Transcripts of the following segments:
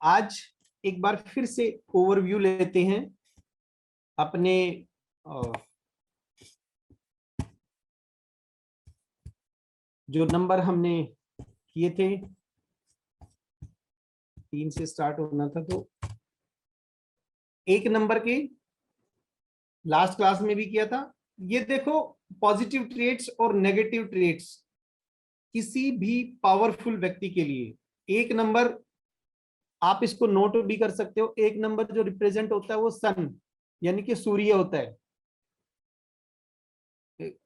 आज एक बार फिर से ओवरव्यू लेते हैं अपने जो नंबर हमने किए थे। 3 से स्टार्ट होना था, तो एक नंबर के लास्ट क्लास में भी किया था। ये देखो, पॉजिटिव ट्रेट्स और नेगेटिव ट्रेट्स किसी भी पावरफुल व्यक्ति के लिए एक नंबर, आप इसको नोट भी कर सकते हो। एक नंबर जो रिप्रेजेंट होता है वो सन यानी कि सूर्य होता है।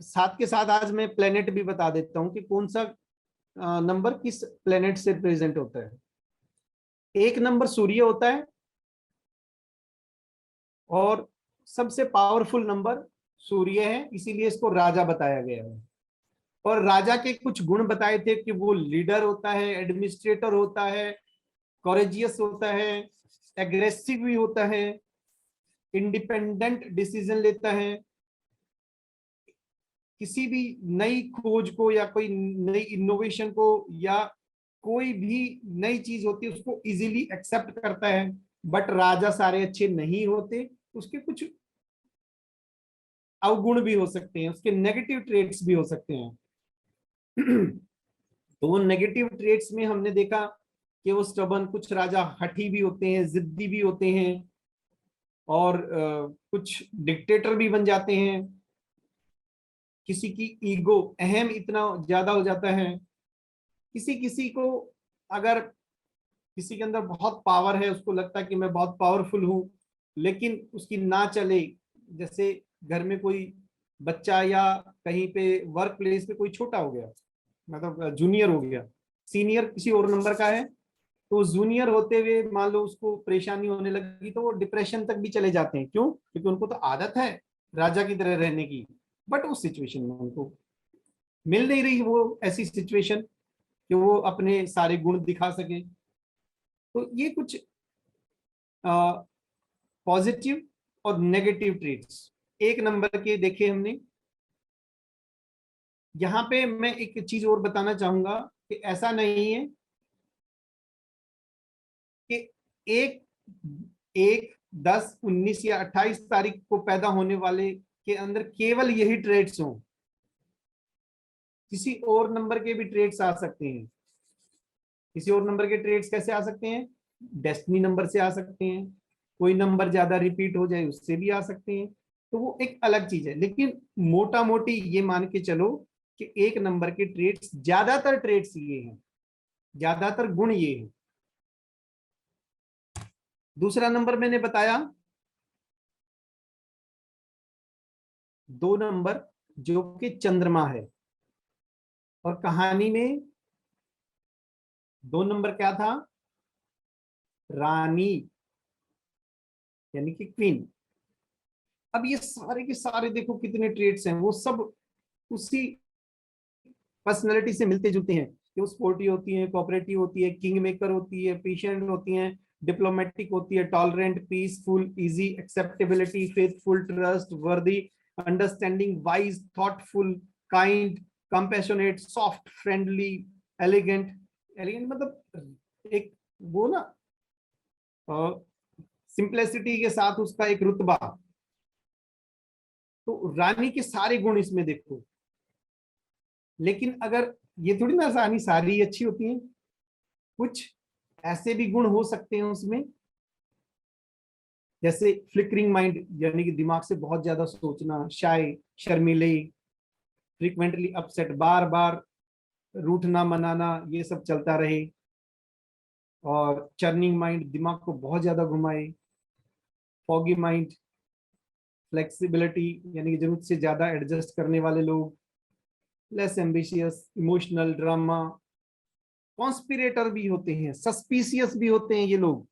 साथ के साथ आज मैं प्लेनेट भी बता देता हूं कि कौन सा नंबर किस प्लेनेट से रिप्रेजेंट होता है। एक नंबर सूर्य होता है और सबसे पावरफुल नंबर सूर्य है, इसीलिए इसको राजा बताया गया है। और राजा के कुछ गुण बताए थे कि वो लीडर होता है, एडमिनिस्ट्रेटर होता है, कॉरेजियस होता है, एग्रेसिव भी होता है, इंडिपेंडेंट डिसीजन लेता है, किसी भी नई खोज को या कोई नई इनोवेशन को या कोई भी नई चीज होती है उसको इजीली एक्सेप्ट करता है। बट राजा सारे अच्छे नहीं होते, उसके कुछ अवगुण भी हो सकते हैं, उसके नेगेटिव ट्रेट्स भी हो सकते हैं। तो वो नेगेटिव ट्रेट्स में हमने देखा कि वो स्टबन, कुछ राजा हठी भी होते हैं, जिद्दी भी होते हैं, और कुछ डिक्टेटर भी बन जाते हैं। किसी की ईगो, अहम इतना ज्यादा हो जाता है। किसी किसी को, अगर किसी के अंदर बहुत पावर है, उसको लगता है कि मैं बहुत पावरफुल हूं, लेकिन उसकी ना चले। जैसे घर में कोई बच्चा या कहीं पे वर्क प्लेस पे कोई छोटा हो गया, मतलब जूनियर हो गया, सीनियर किसी और नंबर का है, तो जूनियर होते हुए मान लो उसको परेशानी होने लगी तो वो डिप्रेशन तक भी चले जाते हैं। क्यों? क्योंकि उनको तो आदत है राजा की तरह रहने की, बट उस सिचुएशन में उनको मिल नहीं रही वो ऐसी सिचुएशन कि वो अपने सारे गुण दिखा सके। तो ये कुछ पॉजिटिव और नेगेटिव ट्रेट्स एक नंबर के देखे हमने। यहां पे मैं एक चीज और बताना चाहूंगा कि ऐसा नहीं है कि एक एक 10 19 या 28 तारीख को पैदा होने वाले के अंदर केवल यही ट्रेड्स हों। किसी और नंबर के भी ट्रेड्स आ सकते हैं। किसी और नंबर के ट्रेड्स कैसे आ सकते हैं? डेस्टिनी नंबर से आ सकते हैं, कोई नंबर ज्यादा रिपीट हो जाए उससे भी आ सकते हैं। तो वो एक अलग चीज है, लेकिन मोटा मोटी ये मान के चलो कि एक नंबर के ट्रेड्स, ज्यादातर ट्रेड्स ये हैं, ज्यादातर गुण ये हैं। दूसरा नंबर मैंने बताया, 2 नंबर जो कि चंद्रमा है। और कहानी में 2 नंबर क्या था? रानी, यानी कि क्वीन। अब ये सारे के सारे देखो कितने ट्रेड्स हैं, वो सब उसी पर्सनैलिटी से मिलते जुलते हैं कि वो स्पोर्टी होती है, कोऑपरेटिव होती है, किंग मेकर होती है, पेशेंट होती है, डिप्लोमेटिक होती है, tolerant, peaceful, easy, acceptability, faithful, trustworthy, understanding, wise, thoughtful, kind, compassionate, soft, friendly, elegant. Elegant मतलब एक वो ना, सिंप्लिसिटी के साथ उसका एक रुतबा। तो रानी के सारे गुण इसमें देखो। लेकिन अगर ये थोड़ी ना रानी सारी अच्छी होती है, कुछ ऐसे भी गुण हो सकते हैं उसमें, जैसे फ्लिकरिंग माइंड, यानी कि दिमाग से बहुत ज्यादा सोचना, शाय, शर्मीले, फ्रीक्वेंटली अपसेट, बार बार रूठना मनाना, ये सब चलता रहे। और चर्निंग माइंड, दिमाग को बहुत ज्यादा घुमाए। फॉगी माइंड, फ्लेक्सिबिलिटी, यानी कि जरूरत से ज्यादा एडजस्ट करने वाले लोग। Less ambitious, emotional, drama, conspirator भी होते हैं, सस्पिशियस भी होते हैं ये लोग।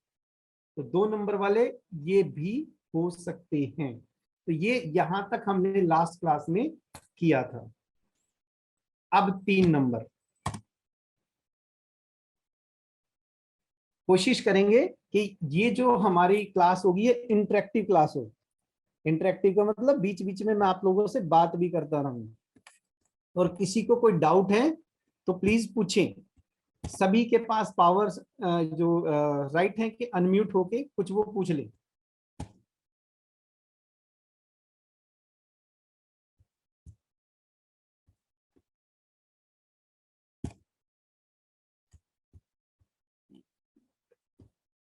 तो 2 नंबर वाले ये भी हो सकते हैं। तो ये यहां तक हमने लास्ट क्लास में किया था। अब 3 नंबर कोशिश करेंगे कि ये जो हमारी क्लास होगी ये इंटरेक्टिव क्लास हो। इंटरेक्टिव का मतलब बीच बीच में मैं आप लोगों से बात भी करता रहूंगा, और किसी को कोई डाउट है तो प्लीज पूछें। सभी के पास पावर्स जो राइट है कि अनम्यूट होके कुछ वो पूछ ले।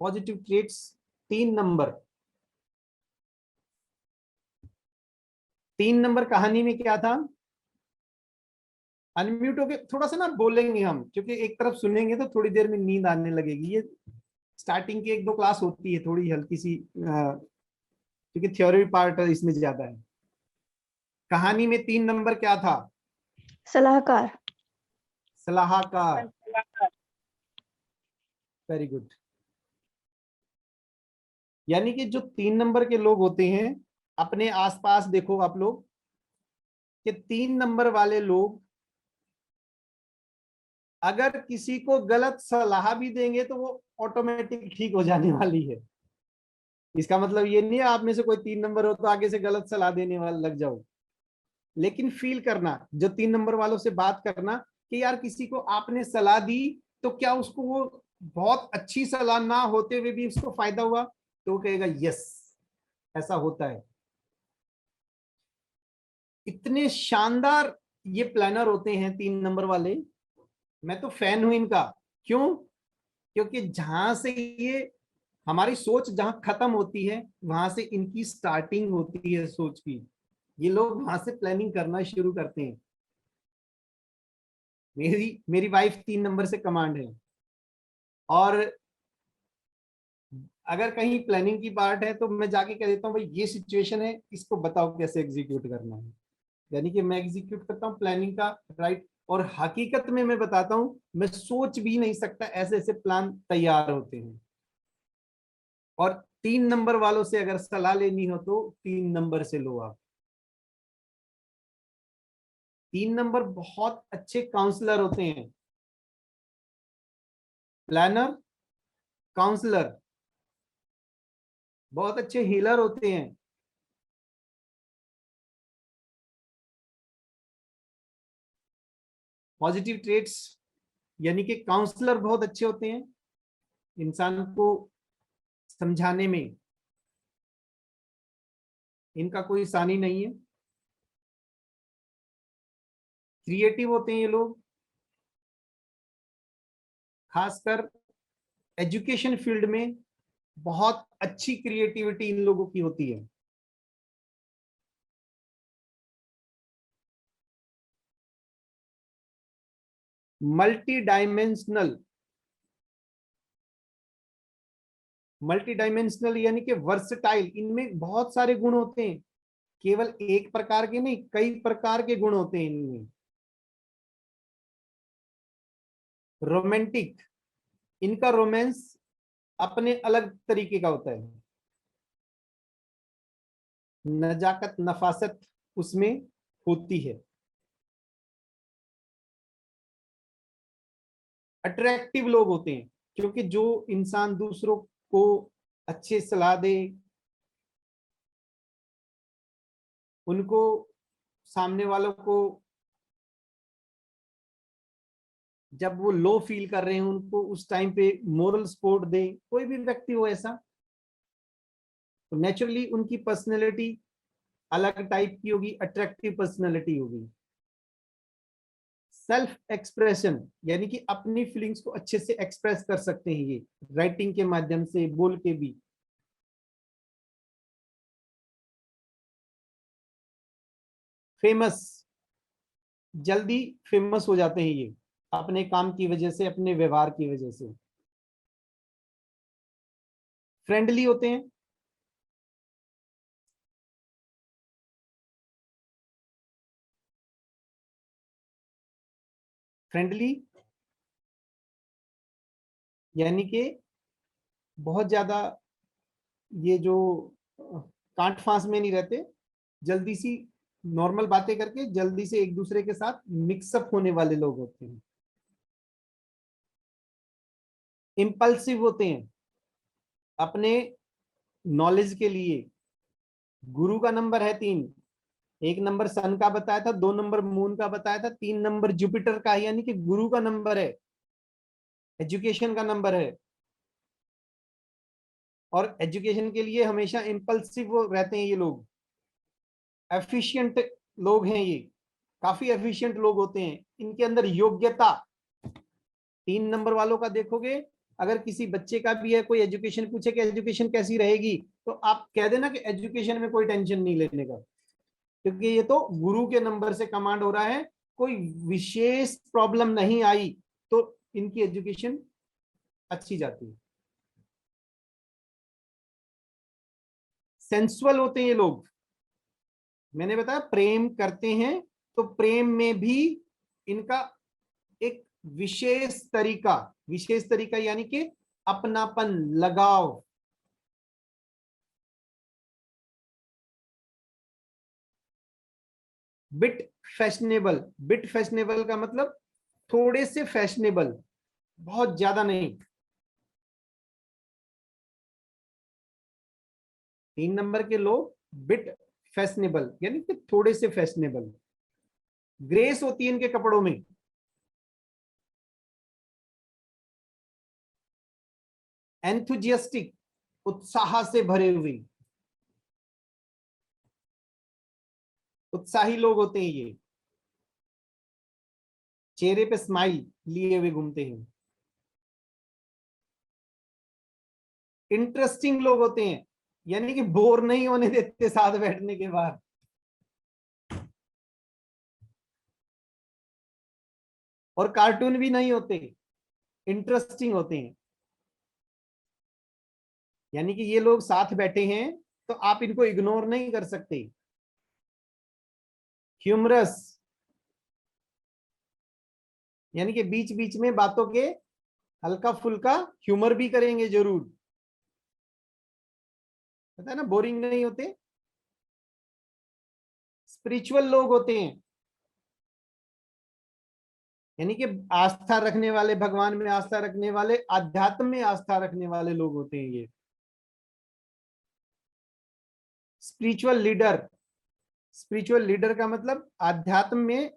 Positive traits 3 number. 3 नंबर कहानी में क्या था? अनम्यूट होके थोड़ा सा ना बोलेंगे हम, क्योंकि एक तरफ सुनेंगे तो थोड़ी देर में नींद आने लगेगी। ये स्टार्टिंग की 1-2 क्लास होती है थोड़ी हल्की सी, क्योंकि थ्योरी पार्ट इसमें ज्यादा है। कहानी में 3 नंबर क्या था? सलाहकार। सलाहकार। Very good. यानी कि जो 3 नंबर के लोग होते हैं, अपने आसपास देखो आप लोग कि 3 नंबर वाले लोग अगर किसी को गलत सलाह भी देंगे तो वो ऑटोमेटिक ठीक हो जाने वाली है। इसका मतलब ये नहीं है आप में से कोई 3 नंबर हो तो आगे से गलत सलाह देने वाला लग जाओ। लेकिन फील करना, जो 3 नंबर वालों से बात करना कि यार किसी को आपने सलाह दी तो क्या उसको वो बहुत अच्छी सलाह ना होते हुए भी उसको फायदा हुआ, तो वो कहेगा यस, ऐसा होता है। इतने शानदार ये प्लानर होते हैं 3 नंबर वाले। मैं तो फैन हूं इनका। क्यों? क्योंकि जहां से ये हमारी सोच जहां खत्म होती है वहां से इनकी स्टार्टिंग होती है सोच की। ये लोग वहां से प्लानिंग करना शुरू करते हैं। मेरी मेरी वाइफ 3 नंबर से कमांड है, और अगर कहीं प्लानिंग की पार्ट है तो मैं जाके कह देता हूँ भाई ये सिचुएशन है, इसको बताओ कैसे एग्जीक्यूट करना है। यानी कि मैं एग्जीक्यूट करता हूँ प्लानिंग का, राइट। और हकीकत में मैं बताता हूँ, मैं सोच भी नहीं सकता ऐसे ऐसे प्लान तैयार होते हैं। और 3 नंबर वालों से अगर सलाह लेनी हो तो 3 नंबर से लो आप। 3 नंबर बहुत अच्छे काउंसलर होते हैं। प्लानर, काउंसलर, बहुत अच्छे हीलर होते हैं। पॉजिटिव ट्रेट्स यानी कि काउंसलर बहुत अच्छे होते हैं इंसान को समझाने में। इनका कोई सानी नहीं है। क्रिएटिव होते हैं ये लोग, खासकर एजुकेशन फील्ड में बहुत अच्छी क्रिएटिविटी इन लोगों की होती है। मल्टी डायमेंशनल, मल्टी डायमेंशनल यानी कि वर्सटाइल, इनमें बहुत सारे गुण होते हैं। केवल एक प्रकार के नहीं, कई प्रकार के गुण होते हैं इनमें। रोमांटिक, इनका रोमांस अपने अलग तरीके का होता है। नजाकत, नफासत उसमें होती है। अट्रैक्टिव लोग होते हैं, क्योंकि जो इंसान दूसरों को अच्छे सलाह दे, उनको, सामने वालों को जब वो लो फील कर रहे हैं उनको उस टाइम पे मोरल सपोर्ट दे, कोई भी व्यक्ति हो ऐसा, तो नेचुरली उनकी पर्सनैलिटी अलग टाइप की होगी, अट्रैक्टिव पर्सनैलिटी होगी। सेल्फ एक्सप्रेशन यानी कि अपनी फीलिंग्स को अच्छे से एक्सप्रेस कर सकते हैं ये, राइटिंग के माध्यम से, बोल के भी। फेमस, जल्दी फेमस हो जाते हैं ये अपने काम की वजह से, अपने व्यवहार की वजह से। फ्रेंडली होते हैं, फ्रेंडली यानी कि बहुत ज्यादा ये जो कांट फांस में नहीं रहते, जल्दी सी नॉर्मल बातें करके जल्दी से एक दूसरे के साथ मिक्सअप होने वाले लोग होते हैं। इम्पल्सिव होते हैं अपने नॉलेज के लिए। गुरु का नंबर है 3, 1 नंबर सन का बताया था, 2 नंबर मून का बताया था, 3 नंबर जुपिटर का है, यानी कि गुरु का नंबर है। एजुकेशन का नंबर है। और एजुकेशन के लिए हमेशा इम्पल्सिव रहते हैं ये लोग, एफिशिएंट लोग हैं ये, काफी एफिशिएंट लोग होते हैं। इनके अंदर योग्यता, 3 नंबर वालों का देखोगे, अगर किसी बच्चे का भी है, कोई एजुकेशन पूछे कि एजुकेशन कैसी रहेगी, तो आप कह देना कि एजुकेशन में कोई टेंशन नहीं लेने का, क्योंकि ये तो गुरु के नंबर से कमांड हो रहा है, कोई विशेष प्रॉब्लम नहीं आई तो इनकी एजुकेशन अच्छी जाती है। सेंसुअल होते हैं ये लोग, मैंने बताया प्रेम करते हैं, तो प्रेम में भी इनका एक विशेष तरीका यानी कि अपनापन, लगाव। बिट फैशनेबल, बिट फैशनेबल का मतलब थोड़े से फैशनेबल, बहुत ज्यादा नहीं। 3 नंबर के लोग बिट फैशनेबल यानी कि थोड़े से फैशनेबल। ग्रेस होती है इनके कपड़ों में। एंथुजियास्टिक, उत्साह से भरे हुए, उत्साही लोग होते हैं ये। चेहरे पे स्माइल लिए हुए घूमते हैं। इंटरेस्टिंग लोग होते हैं, यानी कि बोर नहीं होने देते साथ बैठने के बाद। और कार्टून भी नहीं होते, इंटरेस्टिंग होते हैं। यानी कि ये लोग साथ बैठे हैं तो आप इनको इग्नोर नहीं कर सकते। ह्यूमरस, यानी कि बीच बीच में बातों के हल्का फुल्का ह्यूमर भी करेंगे जरूर, पता है ना, बोरिंग नहीं होते। स्पिरिचुअल लोग होते हैं, यानी कि आस्था रखने वाले, भगवान में आस्था रखने वाले, आध्यात्म में आस्था रखने वाले लोग होते हैं ये। स्पिरिचुअल लीडर, स्पिरिचुअल लीडर का मतलब आध्यात्म में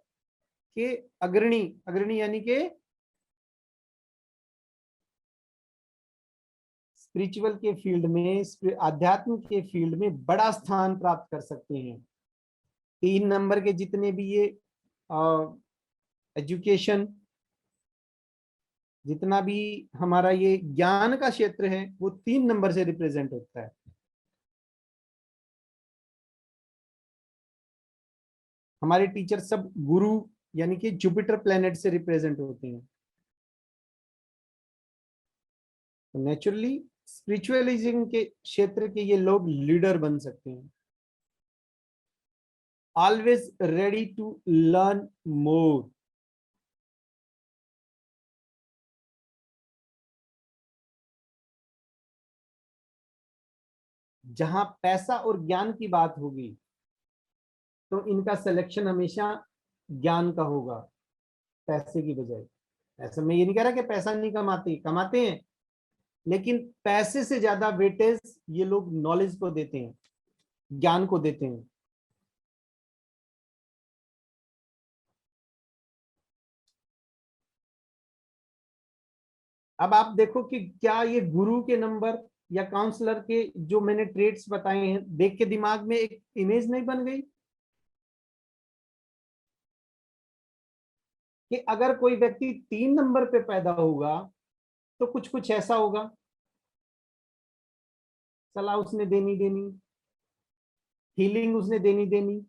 के अग्रणी, अग्रणी यानी कि स्पिरिचुअल के फील्ड में, आध्यात्म के फील्ड में बड़ा स्थान प्राप्त कर सकते हैं। 3 नंबर के जितने भी ये एजुकेशन, जितना भी हमारा ये ज्ञान का क्षेत्र है, वो 3 नंबर से रिप्रेजेंट होता है। हमारे टीचर सब गुरु यानी कि जुपिटर प्लेनेट से रिप्रेजेंट होते हैं। तो नेचुरली स्पिरिचुअलिज्म के क्षेत्र के ये लोग लीडर बन सकते हैं। Always ready to learn more, जहां पैसा और ज्ञान की बात होगी तो इनका सिलेक्शन हमेशा ज्ञान का होगा, पैसे की बजाय। ऐसा मैं ये नहीं कह रहा कि पैसा नहीं कमाते, कमाते हैं, लेकिन पैसे से ज्यादा वेटेज ये लोग नॉलेज को देते हैं, ज्ञान को देते हैं। अब आप देखो कि क्या ये गुरु के नंबर या काउंसलर के जो मैंने ट्रेड्स बताए हैं, देख के दिमाग में एक इमेज नहीं बन गई कि अगर कोई व्यक्ति 3 नंबर पे पैदा होगा तो कुछ कुछ ऐसा होगा, सलाह उसने देनी देनी, हीलिंग उसने देनी देनी।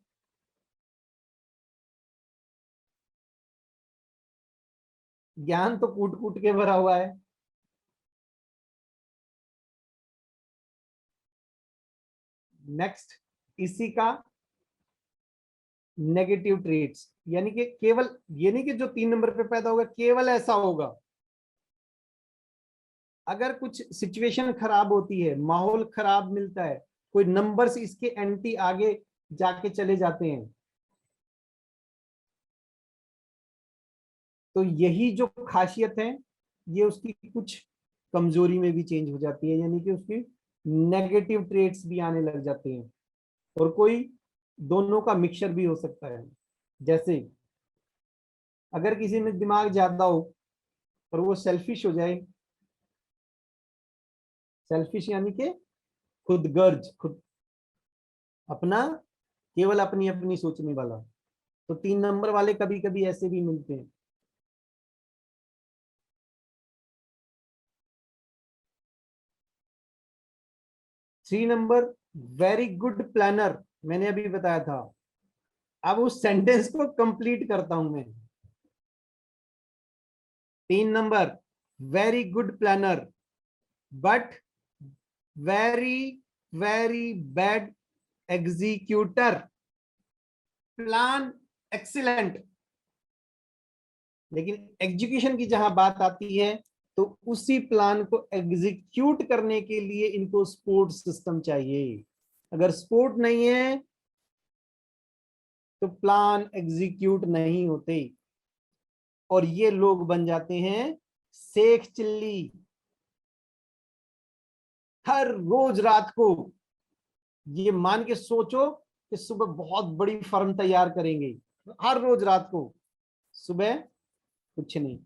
ज्ञान तो कूट कूट के भरा हुआ है। नेक्स्ट, इसी का नेगेटिव ट्रेट्स, यानी कि केवल ये नहीं कि जो 3 नंबर पे पैदा होगा केवल ऐसा होगा। अगर कुछ सिचुएशन खराब होती है, माहौल खराब मिलता है, कोई नंबर्स इसके एंटी आगे जाके चले जाते हैं, तो यही जो खासियत है ये उसकी कुछ कमजोरी में भी चेंज हो जाती है, यानी कि उसकी नेगेटिव ट्रेट्स भी आने लग जाते हैं। और कोई दोनों का मिक्सचर भी हो सकता है। जैसे अगर किसी में दिमाग ज्यादा हो और वो सेल्फिश हो जाए। सेल्फिश यानी कि खुदगर्ज, खुद अपना, केवल अपनी अपनी सोचने वाला। तो 3 नंबर वाले कभी कभी ऐसे भी मिलते हैं। 3 नंबर वेरी गुड प्लानर, मैंने अभी बताया था। अब उस सेंटेंस को कंप्लीट करता हूं मैं। 3 number very good planner but very very bad executor. Plan excellent, लेकिन एग्जीक्यूशन की जहां बात आती है तो उसी प्लान को एग्जीक्यूट करने के लिए इनको सपोर्ट सिस्टम चाहिए। अगर सपोर्ट नहीं है तो प्लान एग्जीक्यूट नहीं होते, और ये लोग बन जाते हैं शेख चिल्ली। हर रोज रात को ये मान के सोचो कि सुबह बहुत बड़ी फर्म तैयार करेंगे, हर रोज रात को सुबह कुछ नहीं।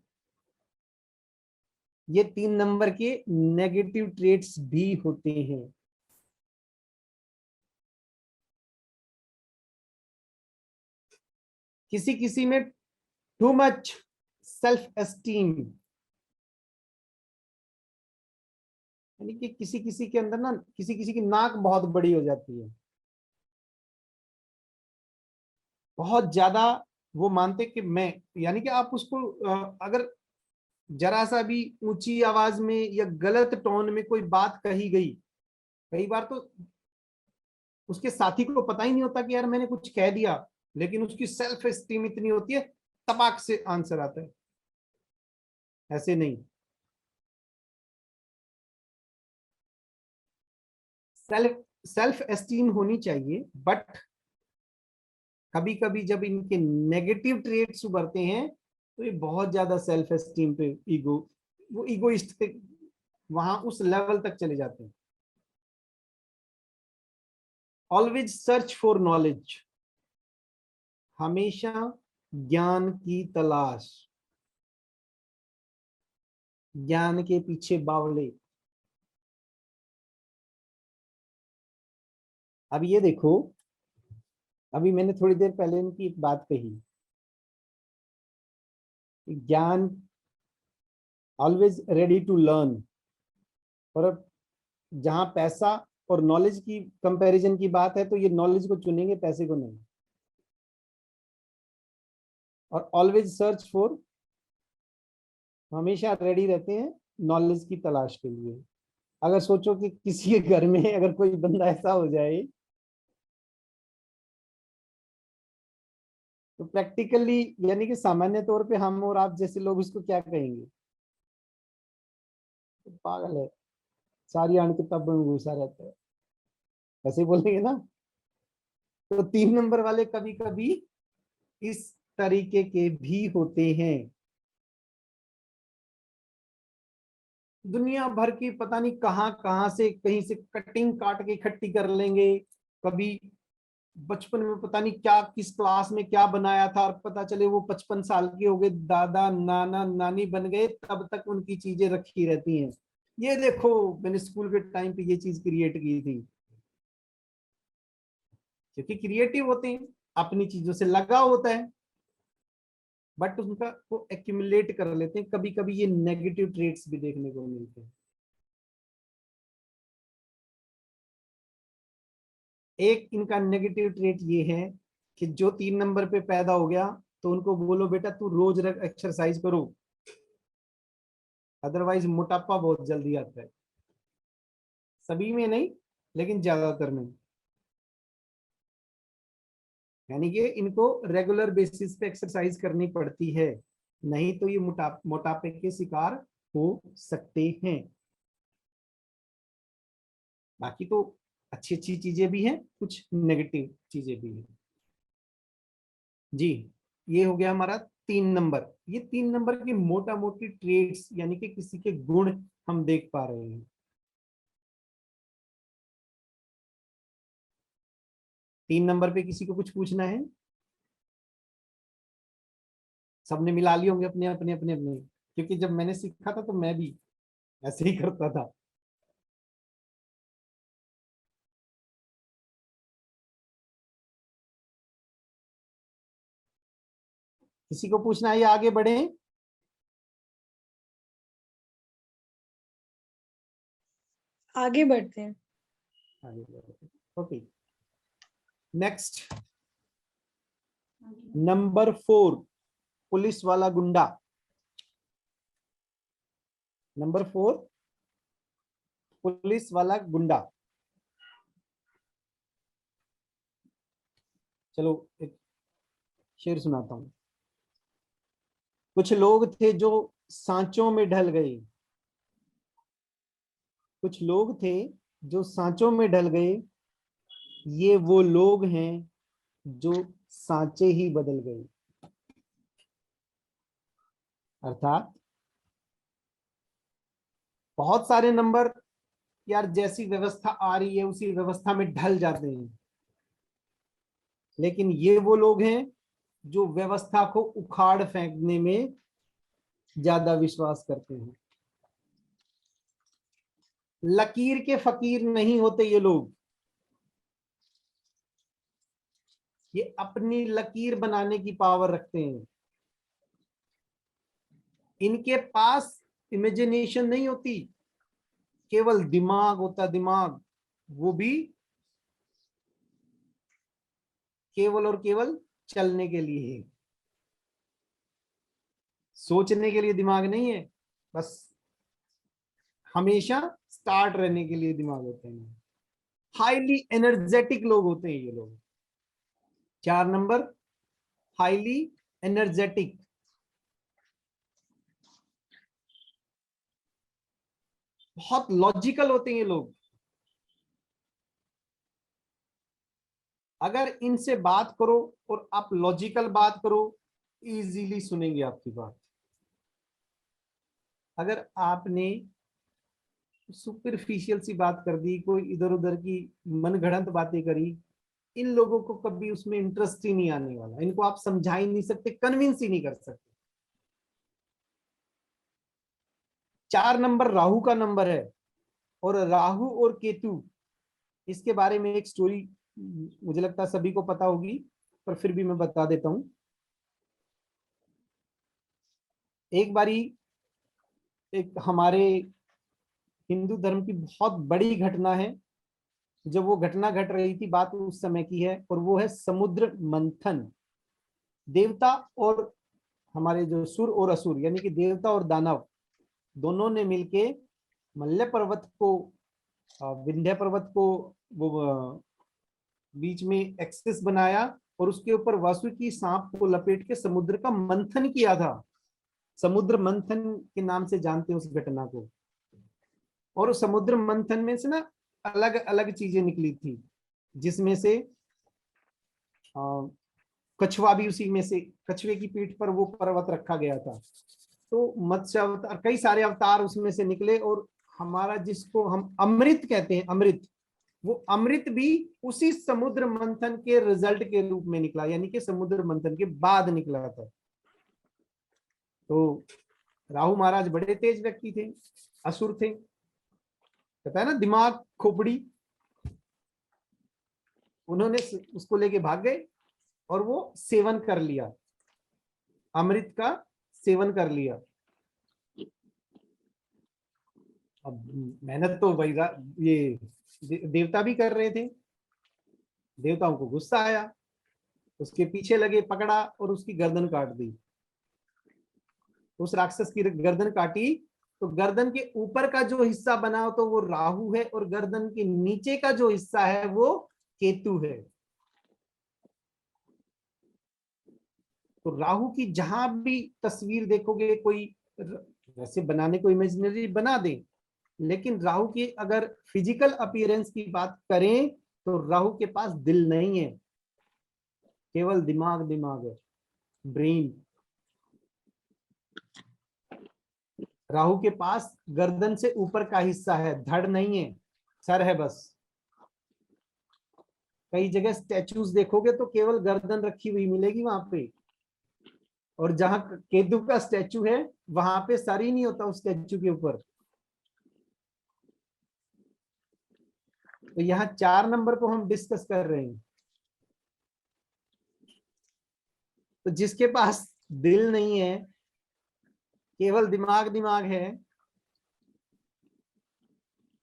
ये 3 नंबर के नेगेटिव ट्रेट्स भी होते हैं। किसी किसी में टू मच सेल्फ एस्टीम, यानी कि किसी किसी के अंदर ना, किसी किसी की नाक बहुत बड़ी हो जाती है, बहुत ज्यादा। वो मानते कि मैं, यानी कि आप उसको अगर जरा सा भी ऊंची आवाज में या गलत टोन में कोई बात कही गई, कई बार तो उसके साथी को पता ही नहीं होता कि यार मैंने कुछ कह दिया, लेकिन उसकी सेल्फ एस्टीम इतनी होती है, तबाक से आंसर आता है। ऐसे नहीं, सेल्फ सेल्फ एस्टीम होनी चाहिए, बट कभी कभी जब इनके नेगेटिव ट्रेट्स उभरते हैं तो ये बहुत ज्यादा सेल्फ एस्टीम पे ईगो, वो ईगोइस्ट पे वहां उस लेवल तक चले जाते हैं। ऑलवेज सर्च फॉर नॉलेज, हमेशा ज्ञान की तलाश, ज्ञान के पीछे बावले। अब ये देखो, अभी मैंने थोड़ी देर पहले इनकी एक बात कही, ज्ञान ऑलवेज रेडी टू लर्न, और अब जहां पैसा और नॉलेज की कंपैरिजन की बात है तो ये नॉलेज को चुनेंगे, पैसे को नहीं। और ऑलवेज सर्च फॉर, हमेशा रेडी रहते हैं नॉलेज की तलाश के लिए। अगर सोचो कि किसी के घर में अगर कोई बंदा ऐसा हो जाए तो प्रैक्टिकली, यानी कि सामान्य तौर पे हम और आप जैसे लोग उसको क्या कहेंगे? तो पागल है, सारी आण किताबों में घुसा रहता है, ऐसे ही बोलेंगे ना। तो 3 नंबर वाले कभी कभी इस तरीके के भी होते हैं। दुनिया भर की पता नहीं कहां कहां से, कहीं से कटिंग काट के इकट्ठी कर लेंगे। कभी बचपन में पता नहीं क्या, किस क्लास में क्या बनाया था, और पता चले वो 55 साल के हो गए, दादा नाना नानी बन गए, तब तक उनकी चीजें रखी रहती हैं। ये देखो मैंने स्कूल के टाइम पे ये चीज क्रिएट की थी। क्योंकि क्रिएटिव होते हैं, अपनी चीजों से लगाव होता है, बट उनका वो एक्यूमुलेट कर लेते हैं। कभी कभी ये नेगेटिव ट्रेट्स भी देखने को मिलते हैं। एक इनका नेगेटिव ट्रेट ये है कि जो 3 नंबर पे पैदा हो गया तो उनको बोलो बेटा तू रोज एक्सरसाइज करो, अदरवाइज मोटापा बहुत जल्दी आता है। सभी में नहीं, लेकिन ज्यादातर में। यानी कि इनको रेगुलर बेसिस पे एक्सरसाइज करनी पड़ती है, नहीं तो ये मोटापे के शिकार हो सकते हैं। बाकी तो अच्छी अच्छी चीजें भी हैं, कुछ नेगेटिव चीजें भी हैं। जी, ये हो गया हमारा 3 नंबर। ये 3 नंबर की मोटा मोटी ट्रेड्स, यानी कि किसी के गुण हम देख पा रहे हैं। 3 नंबर पे किसी को कुछ पूछना है? सबने मिला लिए होंगे अपने अपने अपने अपने। क्योंकि जब मैंने सीखा था तो मैं भी ऐसे ही करता था। किसी को पूछना है या आगे बढ़े? आगे बढ़ते हैं। ओके, नेक्स्ट नंबर 4, पुलिस वाला गुंडा। नंबर 4, पुलिस वाला गुंडा। चलो एक शेर सुनाता हूं। कुछ लोग थे जो सांचों में ढल गए, कुछ लोग थे जो सांचों में ढल गए, ये वो लोग हैं जो सांचे ही बदल गए। अर्थात बहुत सारे नंबर यार जैसी व्यवस्था आ रही है उसी व्यवस्था में ढल जाते हैं, लेकिन ये वो लोग हैं जो व्यवस्था को उखाड़ फेंकने में ज्यादा विश्वास करते हैं। लकीर के फकीर नहीं होते ये लोग, ये अपनी लकीर बनाने की पावर रखते हैं। इनके पास इमेजिनेशन नहीं होती, केवल दिमाग होता, दिमाग, वो भी केवल और केवल चलने के लिए है, सोचने के लिए दिमाग नहीं है, बस हमेशा स्टार्ट रहने के लिए दिमाग होते हैं। हाईली एनर्जेटिक लोग होते हैं ये लोग। 4 नंबर, हाईली एनर्जेटिक। बहुत लॉजिकल होते हैं ये लोग। अगर इनसे बात करो और आप लॉजिकल बात करो, इजीली सुनेंगे आपकी बात। अगर आपने सुपरफिशियल सी बात कर दी, कोई इधर उधर की मनगढ़ंत बातें करी, इन लोगों को कभी उसमें इंटरेस्ट ही नहीं आने वाला। इनको आप समझा ही नहीं सकते, कन्विंस ही नहीं कर सकते। 4 नंबर राहु का नंबर है, और राहु और केतु, इसके बारे में एक स्टोरी मुझे लगता है सभी को पता होगी, पर फिर भी मैं बता देता हूं। एक बारी एक हमारे हिंदू धर्म की बहुत बड़ी घटना है, जब वो घटना घट रही थी, बात उस समय की है, और वो है समुद्र मंथन। देवता और हमारे जो सुर और असुर, यानी कि देवता और दानव, दोनों ने मिलके मल्य पर्वत को, विंध्य पर्वत को, वो बीच में एक्सेस बनाया, और उसके ऊपर वासुकी सांप को लपेट के समुद्र का मंथन किया था। समुद्र मंथन के नाम से जानते हैं उस घटना को। और उस समुद्र मंथन में से ना अलग अलग चीजें निकली थी, जिसमें से कछुआ भी उसी में से, कछुए की पीठ पर वो पर्वत रखा गया था। तो मत्स्य अवतार, कई सारे अवतार उसमें से निकले, और हमारा जिसको हम अमृत कहते हैं, अमृत, वो अमृत भी उसी समुद्र मंथन के रिजल्ट के रूप में निकला, यानी कि समुद्र मंथन के बाद निकला था। तो राहु महाराज बड़े तेज व्यक्ति थे, असुर थे, पता है ना, दिमाग खोपड़ी। उन्होंने उसको लेके भाग गए और वो सेवन कर लिया, अमृत का सेवन कर लिया। अब मेहनत तो भाई ये देवता भी कर रहे थे। देवताओं को गुस्सा आया, उसके पीछे लगे, पकड़ा और उसकी गर्दन काट दी। उस राक्षस की गर्दन काटी तो गर्दन के ऊपर का जो हिस्सा बना तो वो राहु है, और गर्दन के नीचे का जो हिस्सा है वो केतु है। तो राहु की जहां भी तस्वीर देखोगे, कोई वैसे बनाने को इमेजिनरी बना दे, लेकिन राहु की अगर फिजिकल अपीयरेंस की बात करें तो राहु के पास दिल नहीं है, केवल दिमाग, दिमाग है, ब्रेन। राहु के पास गर्दन से ऊपर का हिस्सा है, धड़ नहीं है, सर है बस। कई जगह स्टैचूज देखोगे तो केवल गर्दन रखी हुई मिलेगी वहां पे, और जहां केतु का स्टैचू है वहां पे सर ही नहीं होता उस स्टैचू के ऊपर। तो यहाँ 4 नंबर को हम डिस्कस कर रहे हैं। तो जिसके पास दिल नहीं है, केवल दिमाग दिमाग है,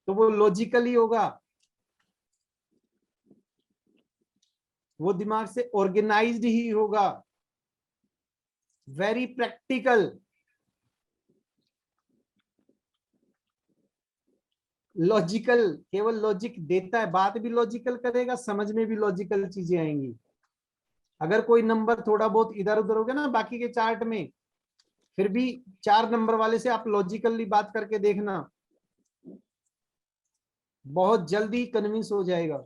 तो वो लॉजिकली होगा, वो दिमाग से ऑर्गेनाइज्ड ही होगा, वेरी प्रैक्टिकल, लॉजिकल, केवल लॉजिक देता है, बात भी लॉजिकल करेगा, समझ में भी लॉजिकल चीजें आएंगी। अगर कोई नंबर थोड़ा बहुत इधर उधर हो गया ना बाकी के चार्ट में, फिर भी 4 नंबर वाले से आप लॉजिकली बात करके देखना, बहुत जल्दी कन्विंस हो जाएगा,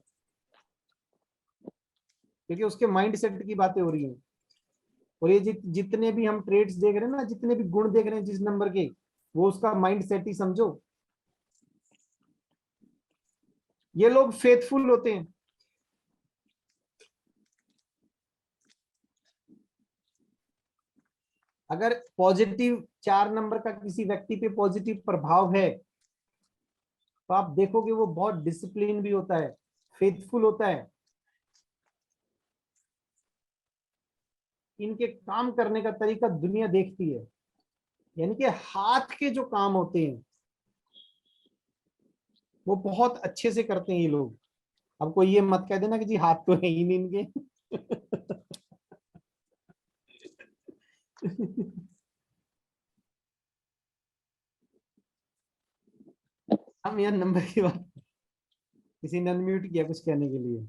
क्योंकि उसके माइंड सेट की बातें हो रही हैं। और ये जितने भी हम ट्रेड्स देख रहे हैं ना, जितने भी गुण देख रहे हैं जिस नंबर के, वो उसका माइंड सेट ही समझो। ये लोग फेथफुल होते हैं। अगर पॉजिटिव 4 नंबर का किसी व्यक्ति पे पॉजिटिव प्रभाव है, तो आप देखोगे वो बहुत डिसिप्लिन भी होता है, फेथफुल होता है, इनके काम करने का तरीका दुनिया देखती है। यानी कि हाथ के जो काम होते हैं वो बहुत अच्छे से करते हैं ये लोग। अब कोई ये मत कह देना कि जी हाथ तो है ही नहीं इनके। हम यार नंबर की बात, किसी ने अनम्यूट किया कुछ कहने के लिए।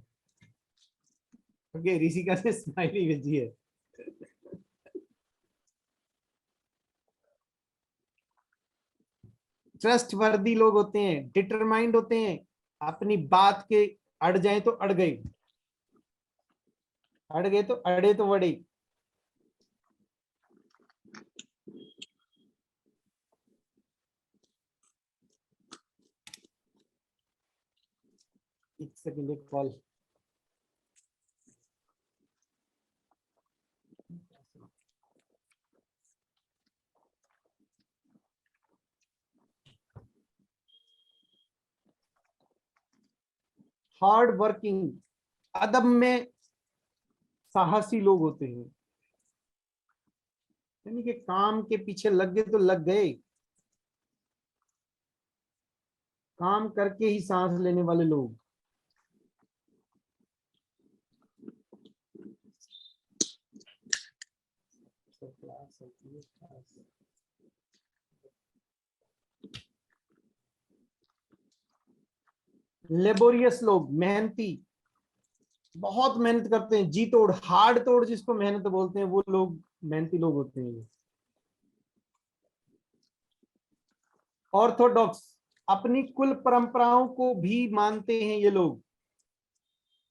ओके, ऋषिका से स्माइली भेजी है। ट्रस्ट वर्दी लोग होते हैं, डिटरमाइंड होते हैं, अपनी बात के अड़ जाए तो अड़ गए, अड़ गए तो अड़े तो वड़े। एक सेकंड, एक कॉल। हार्ड वर्किंग, अदब में साहसी लोग होते हैं, यानी कि काम के पीछे लग गए तो लग गए, काम करके ही सांस लेने वाले लोग। लेबोरियस लोग, मेहनती, बहुत मेहनत करते हैं, जी तोड़, हार्ड तोड़ जिसको मेहनत बोलते हैं, वो लोग मेहनती लोग होते हैं। ऑर्थोडॉक्स, अपनी कुल परंपराओं को भी मानते हैं ये लोग।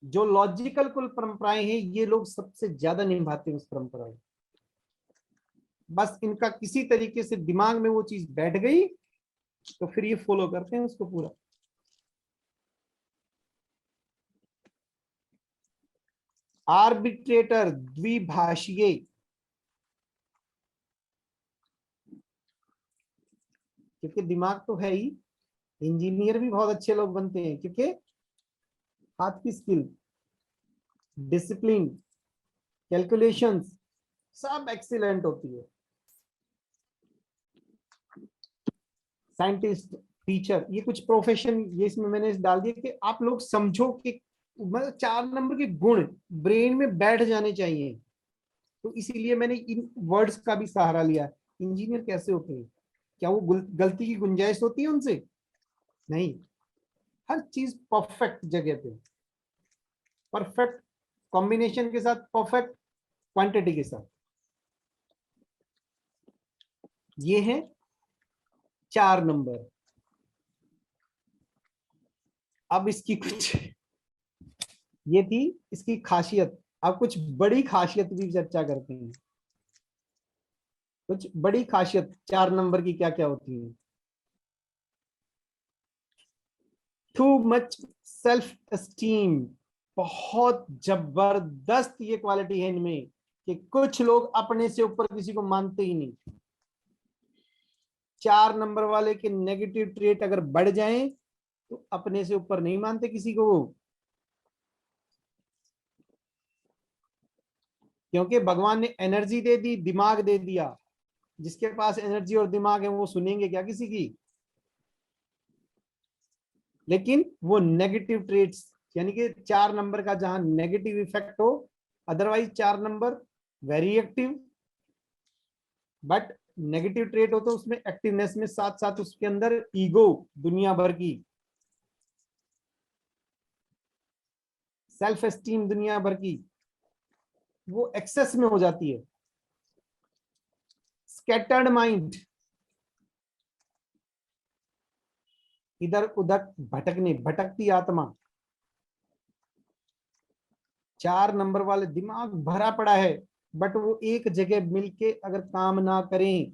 जो लॉजिकल कुल परंपराएं हैं ये लोग सबसे ज्यादा निभाते हैं उस परंपरा को। बस इनका किसी तरीके से दिमाग में वो चीज बैठ गई तो फिर ये फॉलो करते हैं उसको पूरा। आर्बिट्रेटर, द्विभाषीय, क्योंकि दिमाग तो है ही, इंजीनियर भी बहुत अच्छे लोग बनते हैं क्योंकि हाथ की स्किल, डिसिप्लिन, कैलकुलेशंस सब एक्सीलेंट होती है। साइंटिस्ट, टीचर, ये कुछ प्रोफेशन ये इसमें मैंने डाल दिया कि आप लोग समझो कि मतलब 4 नंबर के गुण ब्रेन में बैठ जाने चाहिए। तो इसीलिए मैंने इन वर्ड्स का भी सहारा लिया। इंजीनियर कैसे होते हैं, क्या वो गलती की गुंजाइश होती है उनसे? नहीं, हर चीज परफेक्ट जगह पे, परफेक्ट कॉम्बिनेशन के साथ, परफेक्ट क्वांटिटी के साथ। ये है 4 नंबर। अब इसकी कुछ ये थी इसकी खासियत। अब कुछ बड़ी खासियत भी चर्चा करते हैं। कुछ बड़ी खासियत 4 नंबर की क्या क्या होती है। टू मच सेल्फ एस्टीम, बहुत जबरदस्त ये क्वालिटी है इनमें कि कुछ लोग अपने से ऊपर किसी को मानते ही नहीं। 4 नंबर वाले के नेगेटिव ट्रेट अगर बढ़ जाएं तो अपने से ऊपर नहीं मानते किसी को वो, क्योंकि भगवान ने एनर्जी दे दी, दिमाग दे दिया। जिसके पास एनर्जी और दिमाग है वो सुनेंगे क्या किसी की? लेकिन वो नेगेटिव ट्रेट्स, यानी कि 4 नंबर का जहां नेगेटिव इफेक्ट हो, otherwise 4 number very active, but negative trait हो तो उसमें एक्टिवनेस में साथ साथ उसके अंदर ईगो दुनिया भर की, सेल्फ एस्टीम दुनिया भर की, वो एक्सेस में हो जाती है। स्कैटर्ड माइंड, इधर उधर भटकती आत्मा। 4 नंबर वाले दिमाग भरा पड़ा है, बट वो एक जगह मिलके अगर काम ना करें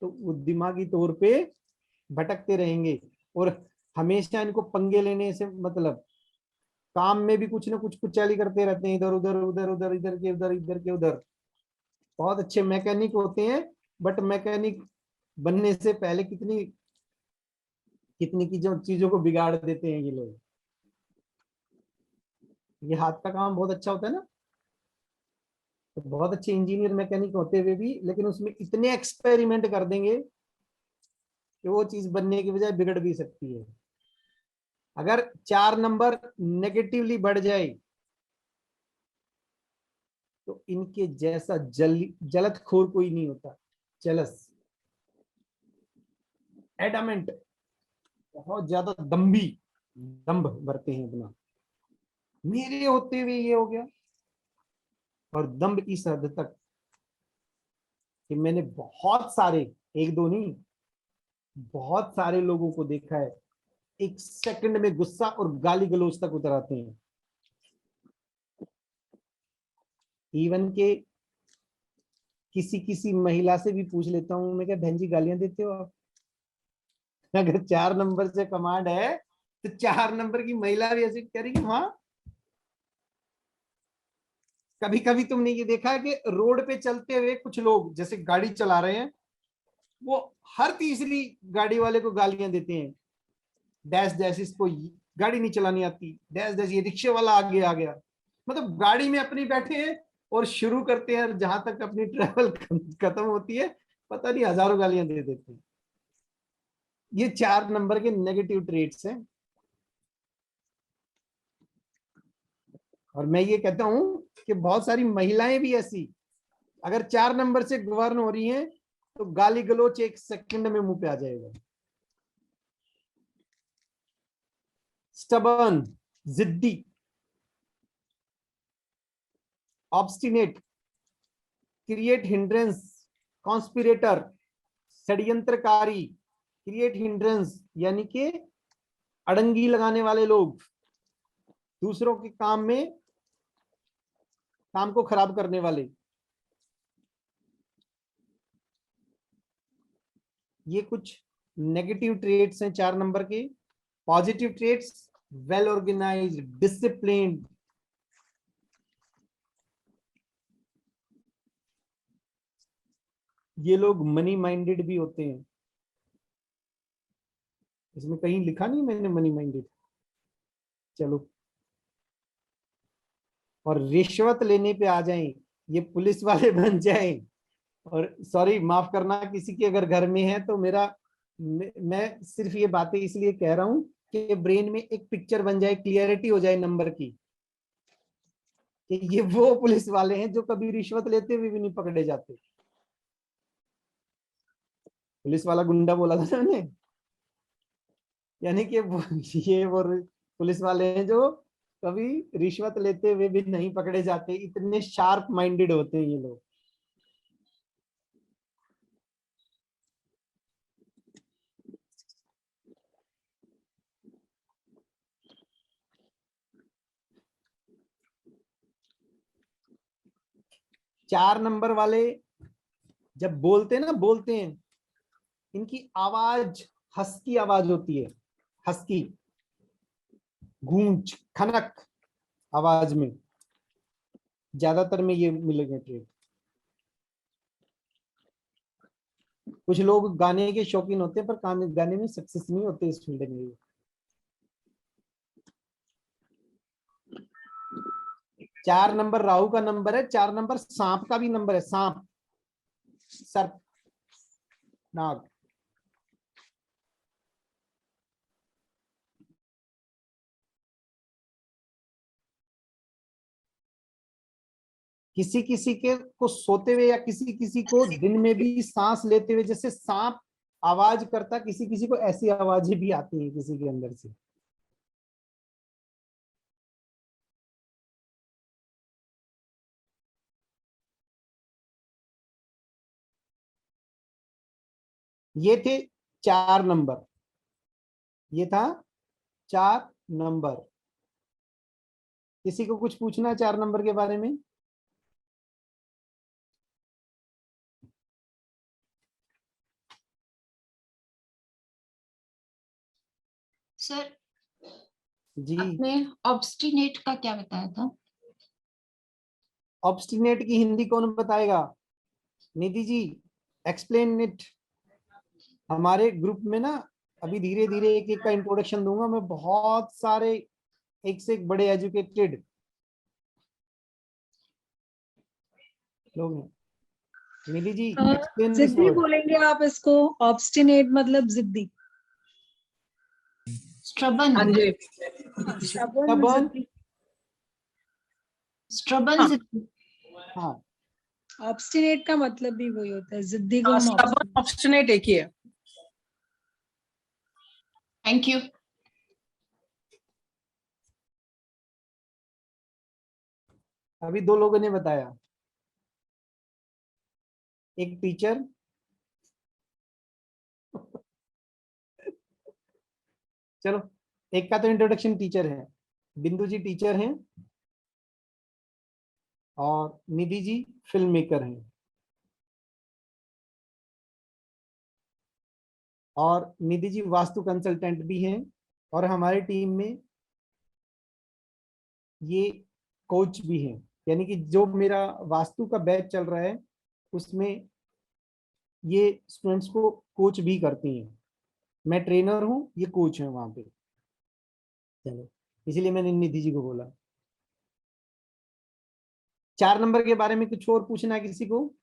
तो वो दिमागी तौर पे भटकते रहेंगे। और हमेशा इनको पंगे लेने से मतलब, काम में भी कुछ ना कुछ कुचाली करते रहते हैं, इधर उधर उधर उधर, इधर के उधर, इधर के उधर। बहुत अच्छे मैकेनिक होते हैं, बट मैकेनिक बनने से पहले कितनी कितनी चीजों को बिगाड़ देते हैं ये लोग। ये हाथ का काम बहुत अच्छा होता है ना, तो बहुत अच्छे इंजीनियर मैकेनिक होते हुए भी, लेकिन उसमें इतने एक्सपेरिमेंट कर देंगे कि वो चीज बनने की बजाय बिगड़ भी सकती है। अगर 4 नंबर नेगेटिवली बढ़ जाए तो इनके जैसा जलतखोर कोई नहीं होता। जेलस, एडामेंट, बहुत ज्यादा दम्भी, दंभ भरते हैं अपना, मेरे होते हुए ये हो गया। और दंभ इस हद तक कि मैंने बहुत सारे, एक दो नहीं, बहुत सारे लोगों को देखा है, एक सेकंड में गुस्सा और गाली गलौज तक उतर आते हैं। इवन के किसी किसी महिला से भी पूछ लेता हूं मैं, क्या बहन जी गालियां देते हो आप? अगर 4 नंबर से कमांड है तो 4 नंबर की महिला भी ऐसे कह रही है हाँ। कभी कभी तुमने ये देखा है कि रोड पे चलते हुए कुछ लोग जैसे गाड़ी चला रहे हैं, वो हर तीसरी गाड़ी वाले को गालियां देते हैं। डैश डैश, इसको गाड़ी नहीं चलानी आती, डैश डैश, ये रिक्शे वाला आगे आ गया। मतलब गाड़ी में अपनी बैठे हैं और शुरू करते हैं, जहां तक अपनी ट्रेवल खत्म होती है पता नहीं हजारों गालियां दे देते हैं। ये 4 नंबर के नेगेटिव ट्रेट्स हैं। और मैं ये कहता हूं कि बहुत सारी महिलाएं भी ऐसी, अगर 4 नंबर से गवर्न हो रही हैं तो गाली गलोच एक सेकंड में मुंह पे आ जाएगा। स्टबर्न, जिद्दी, ऑब्स्टिनेट, क्रिएट हिंड्रेंस, कॉन्स्पिरेटर, षड्यंत्रकारी, क्रिएट हिंड्रेंस यानी कि अड़ंगी लगाने वाले लोग, दूसरों के काम में, काम को खराब करने वाले। ये कुछ नेगेटिव ट्रेट्स हैं 4 नंबर के। Positive traits, well organised, disciplined, ये लोग मनी माइंडेड भी होते हैं। इसमें कहीं लिखा नहीं मैंने मनी माइंडेड, चलो। और रिश्वत लेने पे आ जाएं, ये पुलिस वाले बन जाएं। और सॉरी माफ करना, किसी के अगर घर में है तो मैं सिर्फ ये बातें इसलिए कह रहा हूं कि ब्रेन में एक पिक्चर बन जाए, क्लियरिटी हो जाए नंबर की, कि ये वो पुलिस वाले हैं जो कभी रिश्वत लेते हुए भी नहीं पकड़े जाते। पुलिस वाला गुंडा बोला था ना मैंने, यानी कि वो पुलिस वाले हैं जो कभी रिश्वत लेते हुए भी नहीं पकड़े जाते, इतने शार्प माइंडेड होते हैं ये लोग। चार नंबर वाले जब बोलते हैं, इनकी आवाज हस्की आवाज होती है, हस्की, गूंज, खनक आवाज में, ज्यादातर में ये मिलेगा ट्रेड। कुछ लोग गाने के शौकीन होते हैं पर गाने में सक्सेस नहीं होते इस फील्ड में। 4 नंबर राहु का नंबर है, 4 नंबर सांप का भी नंबर है, सांप, सर्प, नाग। किसी किसी के को सोते हुए या किसी किसी को दिन में भी सांस लेते हुए जैसे सांप आवाज करता, किसी किसी को ऐसी आवाजें भी आती हैं किसी के अंदर से। ये थे 4 नंबर, ये था 4 नंबर। किसी को कुछ पूछना है 4 नंबर के बारे में? सर जी, आपने ऑब्स्टिनेट का क्या बताया था? ऑब्स्टिनेट की हिंदी कौन बताएगा? Nidhi ji, explain it. हमारे ग्रुप में ना अभी धीरे धीरे एक एक का इंट्रोडक्शन दूंगा मैं, बहुत सारे एक से एक बड़े एजुकेटेड लोग हैं। निधि जी, एक्सप्लेन दिस जिद्दी वर्ड। बोलेंगे आप इसको, ऑब्स्टिनेट मतलब जिद्दी। स्ट्रबन। हाँ, Stubborn? जिद्दी। स्ट्रबन हाँ, ऑब्स्टिनेट का मतलब भी वही होता है, जिद्दी को हम ऑब्स्टिनेट एक ही है। Thank you. अभी 2 लोगों ने बताया, एक टीचर, चलो एक का तो इंट्रोडक्शन टीचर है, बिंदु जी टीचर हैं और निधि जी फिल्म मेकर हैं और निधि जी वास्तु कंसल्टेंट भी हैं और हमारी टीम में ये कोच भी हैं। यानी कि जो मेरा वास्तु का बैच चल रहा है उसमें ये स्टूडेंट्स को कोच भी करती हैं। मैं ट्रेनर हूँ, ये कोच है वहां पे। चलो, इसीलिए मैंने निधि जी को बोला। 4 नंबर के बारे में कुछ और पूछना है किसी को?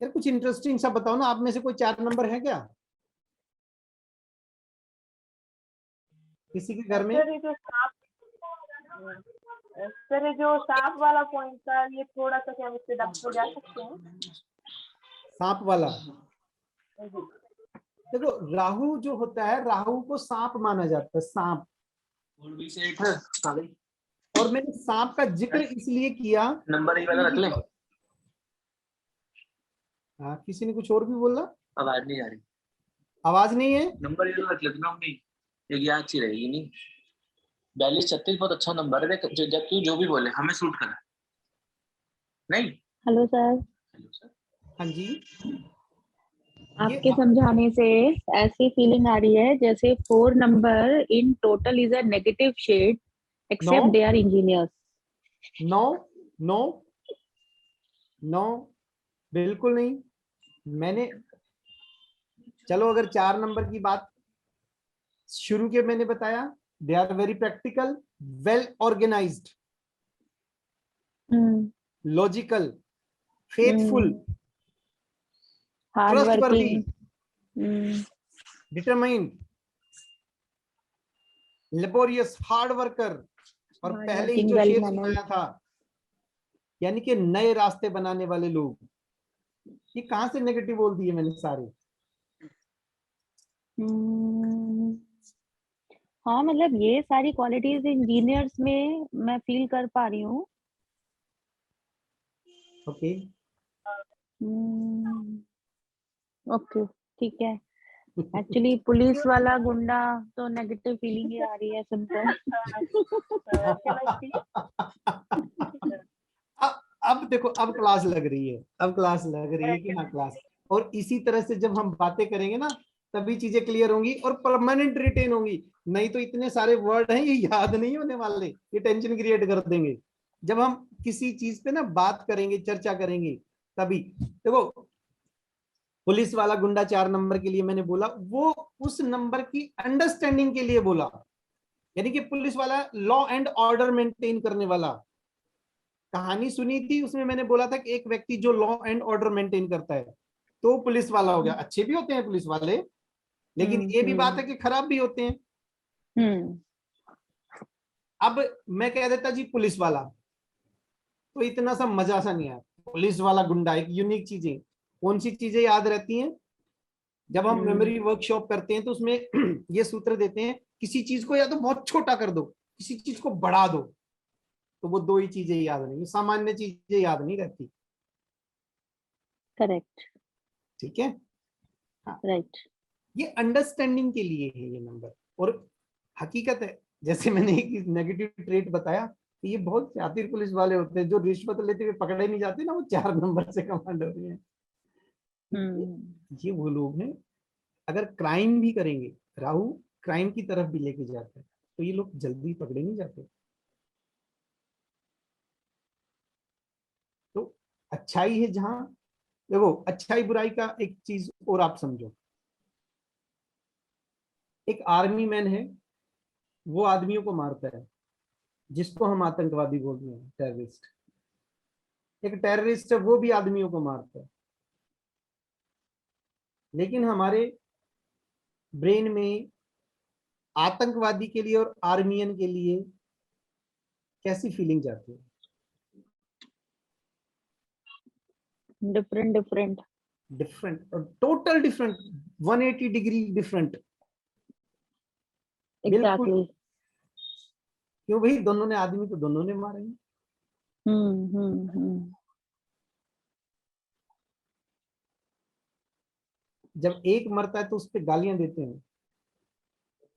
यार कुछ इंटरेस्टिंग सा बताओ ना, आप में से कोई 4 नंबर है क्या किसी के घर में? सर ये जो सांप वाला पॉइंट था, ये थोड़ा सा क्या उससे डॉक्टर जा सकते हैं? सांप वाला, देखो राहु जो होता है, राहु को सांप माना जाता है, सांप। और मैंने सांप का जिक्र इसलिए किया, नंबर ये वाला रख ले। हाँ किसी ने कुछ और भी बोला? आवाज नहीं आ रही। आवाज नहीं है? नंबर ये वाला रख लेते ना मम्मी, एक याद सी रहेगी नहीं। 42-36 बहुत अच्छा नंबर है। देख जब तू जो भी बोले हमें सूट करा। नहीं हेलो सर, हेलो सर। हाँ जी, आपके समझाने से ऐसी फीलिंग आ रही है जैसे 4 number in total is a negative shade except they are engineers. No no no, बिल्कुल नहीं। मैंने, चलो अगर 4 नंबर की बात शुरू के मैंने बताया, they are very practical, well organised, logical, faithful, hard trustworthy, working, determined, laborious, hard worker, और Hard पहले ही working, जो well शेर mannered. सुनाया था, यानी कि नए रास्ते बनाने वाले लोग। ये कहां से नेगेटिव बोल दिए मैंने सारे? हाँ मतलब ये सारी क्वालिटीज इंजीनियर्स में मैं फील कर पा रही हूँ। ओके, ओके ठीक है। एक्चुअली पुलिस वाला गुंडा तो नेगेटिव फीलिंग ही आ रही है सुनकर। अब देखो, अब क्लास लग रही है, अब क्लास लग रही है कि हाँ क्लास। और इसी तरह से जब हम बातें करेंगे ना तभी चीजें क्लियर होंगी और परमानेंट रिटेन होंगी। नहीं तो इतने सारे वर्ड हैं, ये याद नहीं होने वाले, ये टेंशन क्रिएट कर देंगे। जब हम किसी चीज पे ना बात करेंगे, चर्चा करेंगे, तभी देखो पुलिस वाला गुंडा 4 नंबर के लिए मैंने बोला, वो उस नंबर की अंडरस्टैंडिंग के लिए बोला, यानी कि पुलिस वाला लॉ एंड ऑर्डर मेंटेन करने वाला। कहानी सुनी थी उसमें मैंने बोला था कि एक व्यक्ति जो लॉ एंड ऑर्डर मेंटेन करता है तो पुलिस वाला हो गया। अच्छे भी होते हैं पुलिस वाले, लेकिन ये भी बात है कि खराब भी होते हैं। अब मैं कह देता जी पुलिस वाला, तो इतना सा मजा सा नहीं आया। पुलिस वाला गुंडा एक यूनिक चीजें, कौन सी चीजें याद रहती हैं जब हम मेमोरी वर्कशॉप करते हैं तो उसमें ये सूत्र देते हैं, किसी चीज को या तो बहुत छोटा कर दो, किसी चीज को बढ़ा दो, तो वो दो ही चीजें याद नहीं, सामान्य चीजें याद नहीं रहती। करेक्ट, ठीक है, राइट। ये अंडरस्टैंडिंग के लिए है ये नंबर। और हकीकत है, जैसे मैंने एक नेगेटिव ट्रेट बताया, कि ये बहुत शातिर पुलिस वाले होते हैं जो रिश्वत लेते हुए पकड़े नहीं जाते ना, वो 4 नंबर से कमांड हो रही है। ये वो लोग हैं, अगर क्राइम भी करेंगे, राहु क्राइम की तरफ भी लेके जाता है, तो ये लोग जल्दी पकड़े नहीं जाते। तो अच्छाई है जहां, देखो अच्छाई बुराई का एक चीज और आप समझो, एक आर्मी मैन है, वो आदमियों को मारता है, जिसको हम आतंकवादी बोलते हैं, टेररिस्ट। एक टेररिस्ट है, वो भी आदमियों को मारता है। लेकिन हमारे ब्रेन में आतंकवादी के लिए और आर्मियन के लिए कैसी फीलिंग जाती है? डिफरेंट डिफरेंट डिफरेंट, और total different, 180 degree different. Exactly. क्यों भाई, दोनों ने आदमी तो दोनों ने मारे हैं। जब एक मरता है तो उस पर गालियां देते हैं,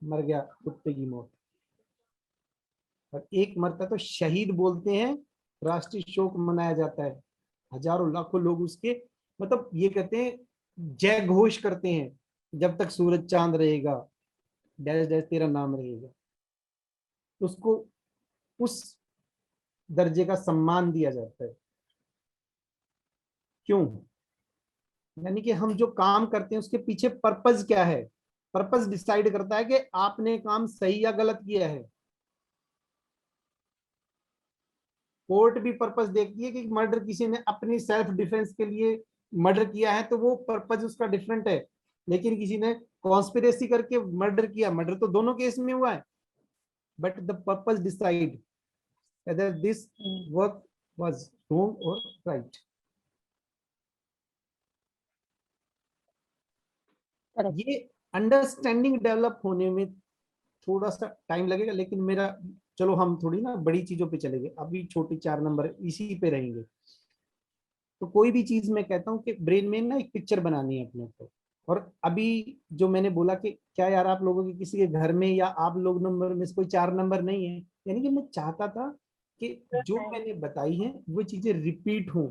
मर गया कुत्ते की मौत, और एक मरता है तो शहीद बोलते हैं, राष्ट्रीय शोक मनाया जाता है, हजारों लाखों लोग उसके मतलब ये कहते हैं, जय घोष करते हैं, जब तक सूरज चांद रहेगा, डैश डैश तेरा नाम रहेगा। उसको उस दर्जे का सम्मान दिया जाता है। क्यों? यानी कि हम जो काम करते हैं उसके पीछे पर्पस क्या है, पर्पस डिसाइड करता है कि आपने काम सही या गलत किया है। कोर्ट भी पर्पस देखती है कि मर्डर किसी ने अपनी सेल्फ डिफेंस के लिए मर्डर किया है तो वो पर्पस उसका डिफरेंट है, लेकिन किसी ने कॉन्स्पिरेसी करके मर्डर किया, मर्डर तो दोनों केस में हुआ है, but the purpose decide whether this work was wrong or right. ये अंडरस्टैंडिंग डेवलप होने में थोड़ा सा टाइम लगेगा, लेकिन मेरा, चलो हम थोड़ी ना बड़ी चीजों पे चलेंगे, अभी छोटी 4 नंबर इसी पे रहेंगे। तो कोई भी चीज मैं कहता हूँ कि ब्रेन में ना एक पिक्चर बनानी है अपने को। और अभी जो मैंने बोला कि क्या यार आप लोगों के किसी के घर में या आप लोग नंबर में से कोई 4 नंबर नहीं है, यानी कि मैं चाहता था कि जो मैंने बताई है वो चीजें रिपीट हो,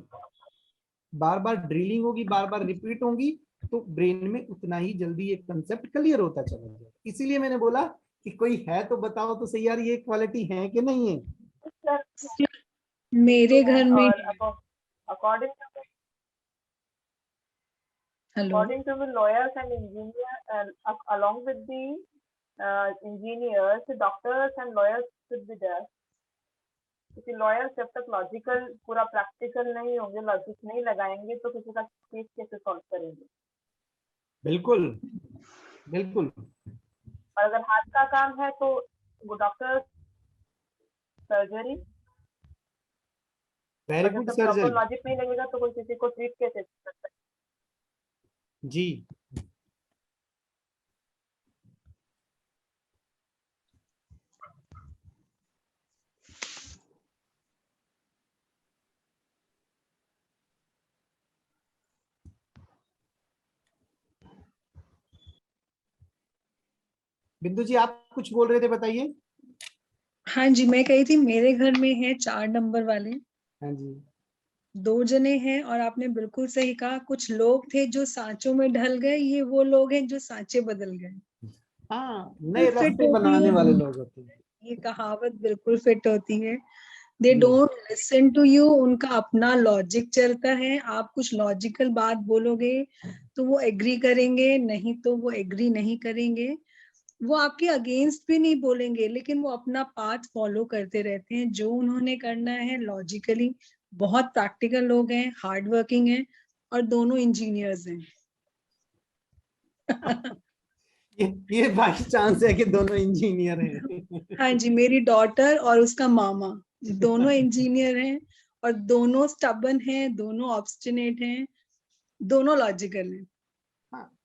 बार बार ड्रिलिंग होगी, बार बार रिपीट होंगी, तो ब्रेन में उतना ही जल्दी ये कंसेप्ट क्लियर होता चला जाएगा। इसीलिए मैंने बोला कि कोई है तो बताओ तो सही यार, ये क्वालिटी है कि नहीं है। मेरे घर में according to the lawyers and engineers, along with the engineers, the doctors and lawyers should be there. क्योंकि lawyers जब तक लॉजिकल पूरा प्रैक्टिकल नहीं होंगे, लॉजिक नहीं लगाएंगे, तो किसी का केस कैसे सॉल्व करेंगे? बिल्कुल बिल्कुल। और अगर हाथ का काम है तो वो doctor, surgery, very good surgery. Logic नहीं लगेगा तो कोई किसी को ट्रीट कैसे कर सकता है? जी बिंदु जी, आप कुछ बोल रहे थे, बताइए। हाँ जी, मैं कही थी मेरे घर में है 4 नंबर वाले, हाँ जी, 2 जने हैं, और आपने बिल्कुल सही कहा, कुछ लोग थे जो सांचों में ढल गए, ये वो लोग हैं जो सांचे बदल गए। हाँ, नए फिट रास्ते होती बनाने है, वाले लोग होते हैं। ये कहावत बिल्कुल फिट होती है। They don't listen to you, उनका अपना लॉजिक चलता है। आप कुछ लॉजिकल बात बोलोगे तो वो एग्री करेंगे, नहीं तो वो एग्री नहीं करेंगे। वो आपके अगेंस्ट भी नहीं बोलेंगे, लेकिन वो अपना पाथ फॉलो करते रहते हैं जो उन्होंने करना है लॉजिकली। बहुत प्रैक्टिकल लोग हैं, हार्ड वर्किंग हैं, और दोनों इंजीनियर्स हैं। ये बाई चांस है कि दोनों इंजीनियर हैं। हाँ जी, मेरी डॉटर और उसका मामा दोनों इंजीनियर हैं, और दोनों स्टबन हैं, दोनों ऑब्स्टिनेट हैं, दोनों लॉजिकल हैं। हाँ।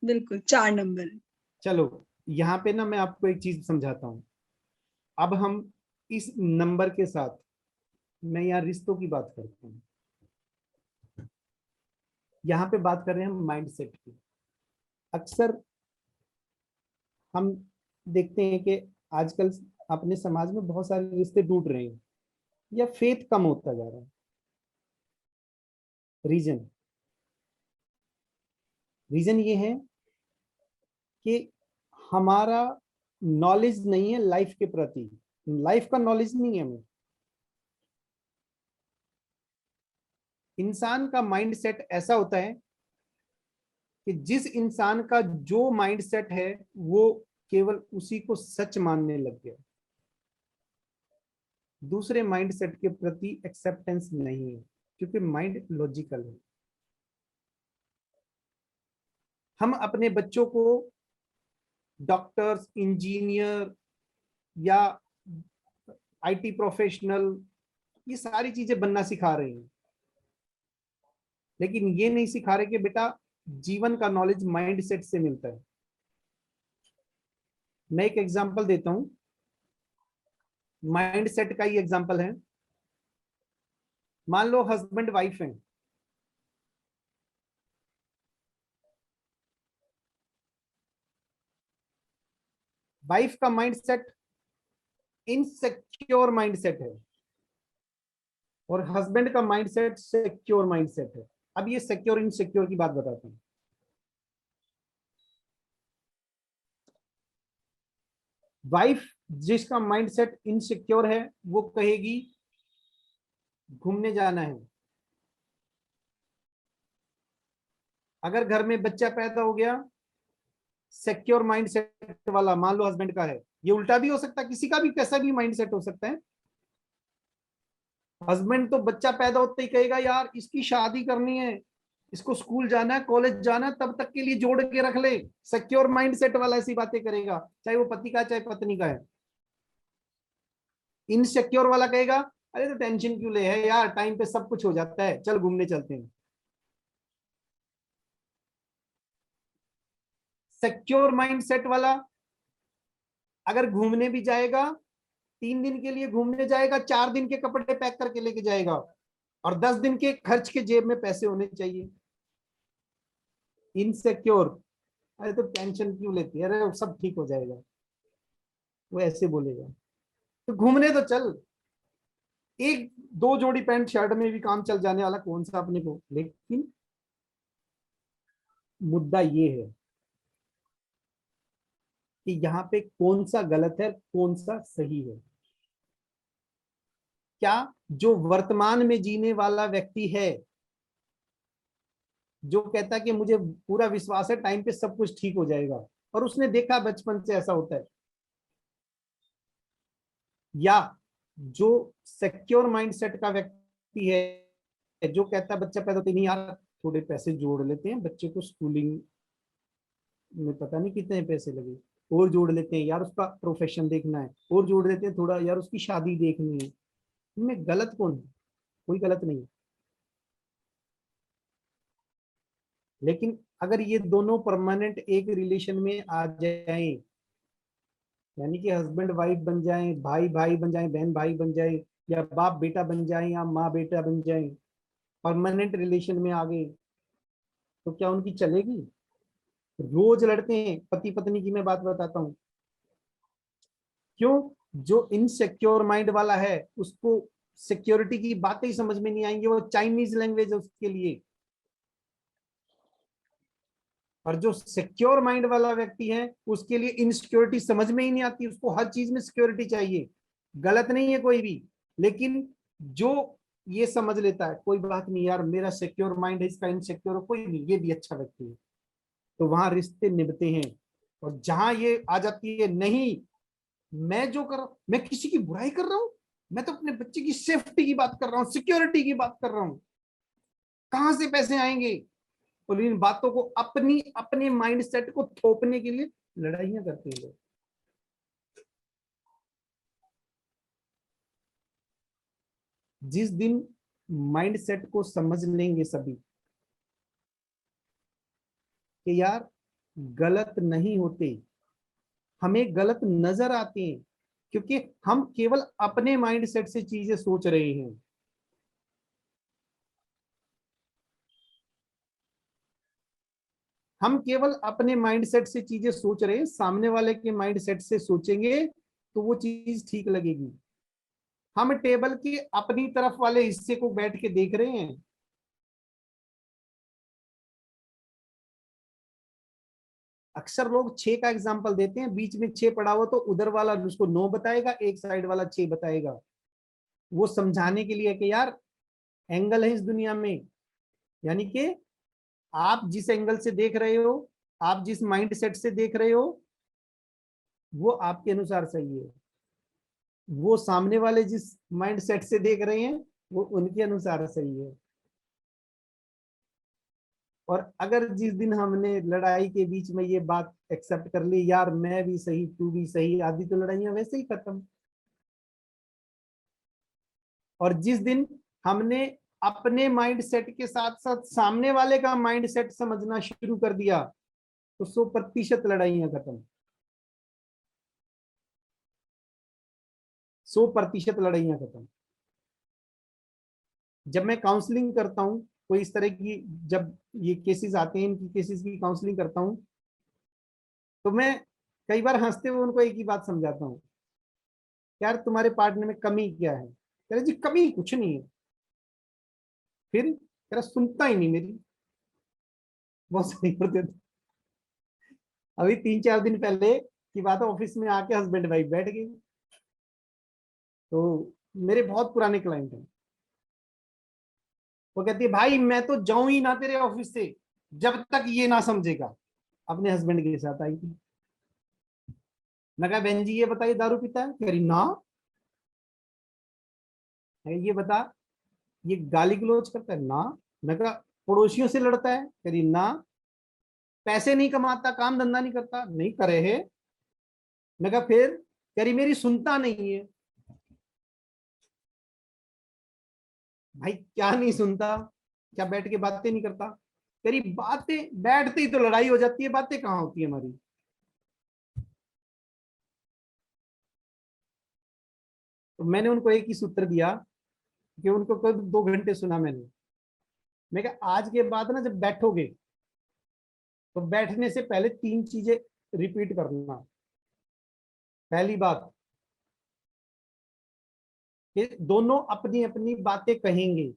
बिल्कुल 4 नंबर है। चलो यहाँ पे ना मैं आपको एक चीज समझाता हूँ। अब हम इस नंबर के साथ मैं यहाँ रिश्तों की बात करता हूँ। यहाँ पे बात कर रहे हैं हम माइंडसेट की। अक्सर हम देखते हैं कि आजकल अपने समाज में बहुत सारे रिश्ते टूट रहे हैं या फेथ कम होता जा रहा है। रीजन ये है कि हमारा नॉलेज नहीं है लाइफ के प्रति, लाइफ का नॉलेज नहीं है हमें। इंसान का माइंडसेट ऐसा होता है कि जिस इंसान का जो माइंडसेट है वो केवल उसी को सच मानने लग गया, दूसरे माइंडसेट के प्रति एक्सेप्टेंस नहीं है, क्योंकि माइंड लॉजिकल है। हम अपने बच्चों को डॉक्टर्स, इंजीनियर या आईटी प्रोफेशनल ये सारी चीजें बनना सिखा रहे हैं, लेकिन ये नहीं सिखा रहे कि बेटा जीवन का नॉलेज माइंडसेट से मिलता है। मैं एक एग्जांपल देता हूं, माइंडसेट का ही एग्जांपल है। मान लो हस्बैंड वाइफ हैं, वाइफ का माइंडसेट इनसिक्योर माइंडसेट है और हस्बैंड का माइंडसेट सिक्योर माइंडसेट है। अब ये सिक्योर इनसिक्योर की बात बताता हूं। वाइफ जिसका माइंडसेट इनसिक्योर है वो कहेगी घूमने जाना है। अगर घर में बच्चा पैदा हो गया, सिक्योर माइंडसेट वाला मान लो हस्बैंड का है, ये उल्टा भी हो सकता है, किसी का भी कैसा भी माइंडसेट हो सकता है। हस्बैंड तो बच्चा पैदा होते ही कहेगा यार इसकी शादी करनी है, इसको स्कूल जाना है, कॉलेज जाना है, तब तक के लिए जोड़ के रख ले। सिक्योर माइंडसेट वाला ऐसी बातें करेगा, चाहे वो पति का चाहे पत्नी का है। इनसिक्योर वाला कहेगा अरे तो टेंशन क्यों ले है यार, टाइम पे सब कुछ हो जाता है, चल घूमने चलते हैं। सिक्योर माइंडसेट वाला अगर घूमने भी जाएगा, 3 दिन के लिए घूमने जाएगा, 4 दिन के कपड़े पैक करके लेके जाएगा और 10 दिन के खर्च के जेब में पैसे होने चाहिए। इनसिक्योर अरे तो टेंशन क्यों लेती है, अरे सब ठीक हो जाएगा, वो ऐसे बोलेगा। तो घूमने तो चल, एक दो जोड़ी पैंट शर्ट में भी काम चल जाने वाला कौन सा अपने को। लेकिन मुद्दा ये है कि यहाँ पे कौन सा गलत है कौन सा सही है। क्या जो वर्तमान में जीने वाला व्यक्ति है, जो कहता है कि मुझे पूरा विश्वास है टाइम पे सब कुछ ठीक हो जाएगा, और उसने देखा बचपन से ऐसा होता है, या जो सिक्योर माइंडसेट का व्यक्ति है जो कहता है बच्चा पैदा होते नहीं यार थोड़े पैसे जोड़ लेते हैं, बच्चे को स्कूलिंग में पता नहीं कितने पैसे लगे, और जोड़ लेते हैं यार, उसका प्रोफेशन देखना है, और जोड़ लेते हैं थोड़ा यार उसकी शादी देखनी है। इनमें गलत कौन है? कोई गलत नहीं है। लेकिन अगर ये दोनों परमानेंट एक रिलेशन में आ जाएं, यानी कि हस्बैंड वाइफ बन जाएं, भाई भाई बन जाएं, बहन भाई बन जाएं, या बाप बेटा बन जाएं, या माँ बेटा बन जाएं, परमानेंट रिलेशन में आ गए, तो क्या उनकी चलेगी? रोज लड़ते हैं पति पत्नी की। मैं बात बताता हूँ क्यों। जो इनसिक्योर माइंड वाला है उसको सिक्योरिटी की बातें ही समझ में नहीं आएंगी, वो चाइनीज लैंग्वेज है उसके लिए। और जो सिक्योर माइंड वाला व्यक्ति है उसके लिए इनसिक्योरिटी समझ में ही नहीं आती, उसको हर चीज में सिक्योरिटी चाहिए। गलत नहीं है कोई भी, लेकिन जो ये समझ लेता है कोई बात नहीं यार, मेरा सिक्योर माइंड है, इसका इनसिक्योर कोई नहीं, ये भी अच्छा व्यक्ति है, तो वहां रिश्ते निभते हैं। और जहां ये आ जाती है नहीं, मैं जो कर रहा हूं, मैं किसी की बुराई कर रहा हूं, मैं तो अपने बच्चे की सेफ्टी की बात कर रहा हूँ, सिक्योरिटी की बात कर रहा हूँ, कहां से पैसे आएंगे। और इन बातों को अपने माइंड सेट को थोपने के लिए लड़ाइयां करते हैं लोग। जिस दिन माइंड सेट को समझ लेंगे सभी कि यार गलत नहीं होते, हमें गलत नजर आते हैं क्योंकि हम केवल अपने माइंड सेट से चीजें सोच रहे हैं। हम केवल अपने माइंड सेट से चीजें सोच रहे हैं, सामने वाले के माइंड सेट से सोचेंगे तो वो चीज ठीक लगेगी। हम टेबल के अपनी तरफ वाले हिस्से को बैठ के देख रहे हैं, अक्सर लोग 6 का एग्जांपल देते हैं, बीच में 6 पड़ा हुआ तो उधर वाला उसको 9 बताएगा, एक साइड वाला 6 बताएगा, वो समझाने के लिए कि यार एंगल है इस दुनिया में, यानी कि आप जिस एंगल से देख रहे हो, आप जिस माइंड सेट से देख रहे हो, वो आपके अनुसार सही है, वो सामने वाले जिस माइंड सेट से देख रहे हैं वो उनके अनुसार सही है। और अगर जिस दिन हमने लड़ाई के बीच में ये बात एक्सेप्ट कर ली, यार मैं भी सही तू भी सही, आधी तो लड़ाइयां वैसे ही खत्म। और जिस दिन हमने अपने माइंड सेट के साथ साथ सामने वाले का माइंड सेट समझना शुरू कर दिया तो 100% लड़ाइयां खत्म, 100% लड़ाइयां खत्म। जब मैं काउंसलिंग करता हूं, कोई इस तरह की जब ये केसेस आते हैं, इनकी केसेस की काउंसलिंग करता हूं, तो मैं कई बार हंसते हुए उनको एक ही बात समझाता हूं, यार तुम्हारे पार्टनर में कमी क्या है? कह रहे जी कमी कुछ नहीं है। फिर कह रहा सुनता ही नहीं मेरी, बहुत सही करते थे। अभी 3-4 दिन पहले की बात है, ऑफिस में आके हस्बैंड वाइफ बैठ गए, तो मेरे बहुत पुराने क्लाइंट हैं। वो कहती है भाई मैं तो जाऊं ही ना तेरे ऑफिस से जब तक ये ना समझेगा। अपने हस्बैंड के साथ आई थी, मैं कहा बहन जी ये बताइए दारू पीता है? कह रही ना। ये बता ये गाली गलौज करता है? ना। मैं कहा पड़ोसियों से लड़ता है? कह रही ना। पैसे नहीं कमाता, काम धंधा नहीं करता? नहीं करे है। मैं कहा फिर? कह रही मेरी सुनता नहीं है। भाई क्या नहीं सुनता? क्या बैठ के बातें नहीं करता? कह रही बातें बैठते ही तो लड़ाई हो जाती है, बातें कहाँ होती है हमारी। तो मैंने उनको एक ही सूत्र दिया कि उनको कल 2 घंटे सुना मैंने। मैं कहा आज के बाद ना जब बैठोगे तो बैठने से पहले 3 चीजें रिपीट करना। पहली बात कि दोनों अपनी अपनी बातें कहेंगे,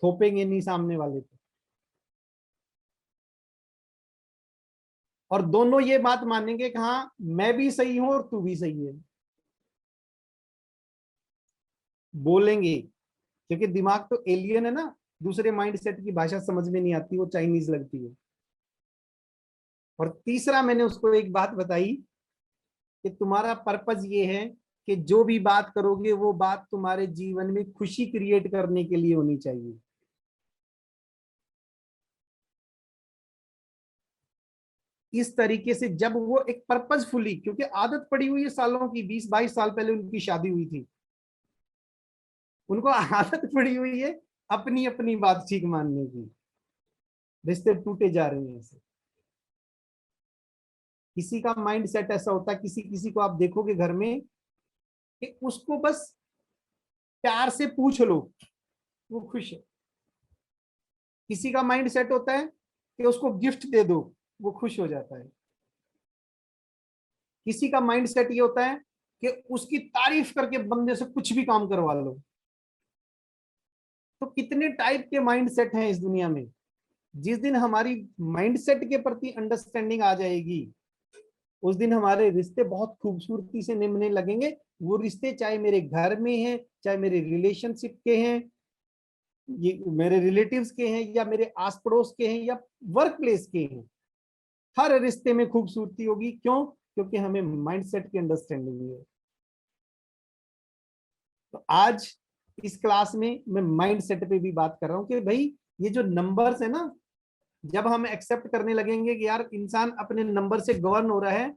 थोपेंगे नहीं सामने वाले को, और दोनों ये बात मानेंगे कि हाँ मैं भी सही हूं और तू भी सही है। बोलेंगे क्योंकि दिमाग तो एलियन है ना, दूसरे माइंड सेट की भाषा समझ में नहीं आती, वो चाइनीज लगती है। और तीसरा मैंने उसको एक बात बताई कि तुम्हारा पर्पस ये है कि जो भी बात करोगे वो बात तुम्हारे जीवन में खुशी क्रिएट करने के लिए होनी चाहिए। इस तरीके से जब वो एक पर्पसफुली, क्योंकि आदत पड़ी हुई है सालों की, 20-22 साल पहले उनकी शादी हुई थी, उनको आदत पड़ी हुई है अपनी अपनी बात ठीक मानने की, रिश्ते टूटे जा रहे हैं ऐसे। किसी का माइंड सेट ऐसा होता है, किसी किसी को आप देखोगे घर में कि उसको बस प्यार से पूछ लो वो खुश है। किसी का माइंड सेट होता है कि उसको गिफ्ट दे दो वो खुश हो जाता है। किसी का माइंड सेट ये होता है कि उसकी तारीफ करके बंदे से कुछ भी काम करवा लो। तो कितने टाइप के माइंड सेट हैं इस दुनिया में। जिस दिन हमारी माइंड सेट के प्रति अंडरस्टैंडिंग आ जाएगी उस दिन हमारे रिश्ते बहुत खूबसूरती से निभने लगेंगे, वो रिश्ते चाहे मेरे घर में हैं, चाहे मेरे रिलेशनशिप के हैं, ये मेरे रिलेटिव्स के हैं, या मेरे आस पड़ोस के हैं, या वर्क प्लेस के हैं, हर रिश्ते में खूबसूरती होगी। क्यों? क्योंकि हमें माइंडसेट की अंडरस्टैंडिंग है। तो आज इस क्लास में मैं माइंडसेट पे भी बात कर रहा हूं कि भाई ये जो नंबर्स है ना, जब हम एक्सेप्ट करने लगेंगे कि यार इंसान अपने नंबर से गवर्न हो रहा है,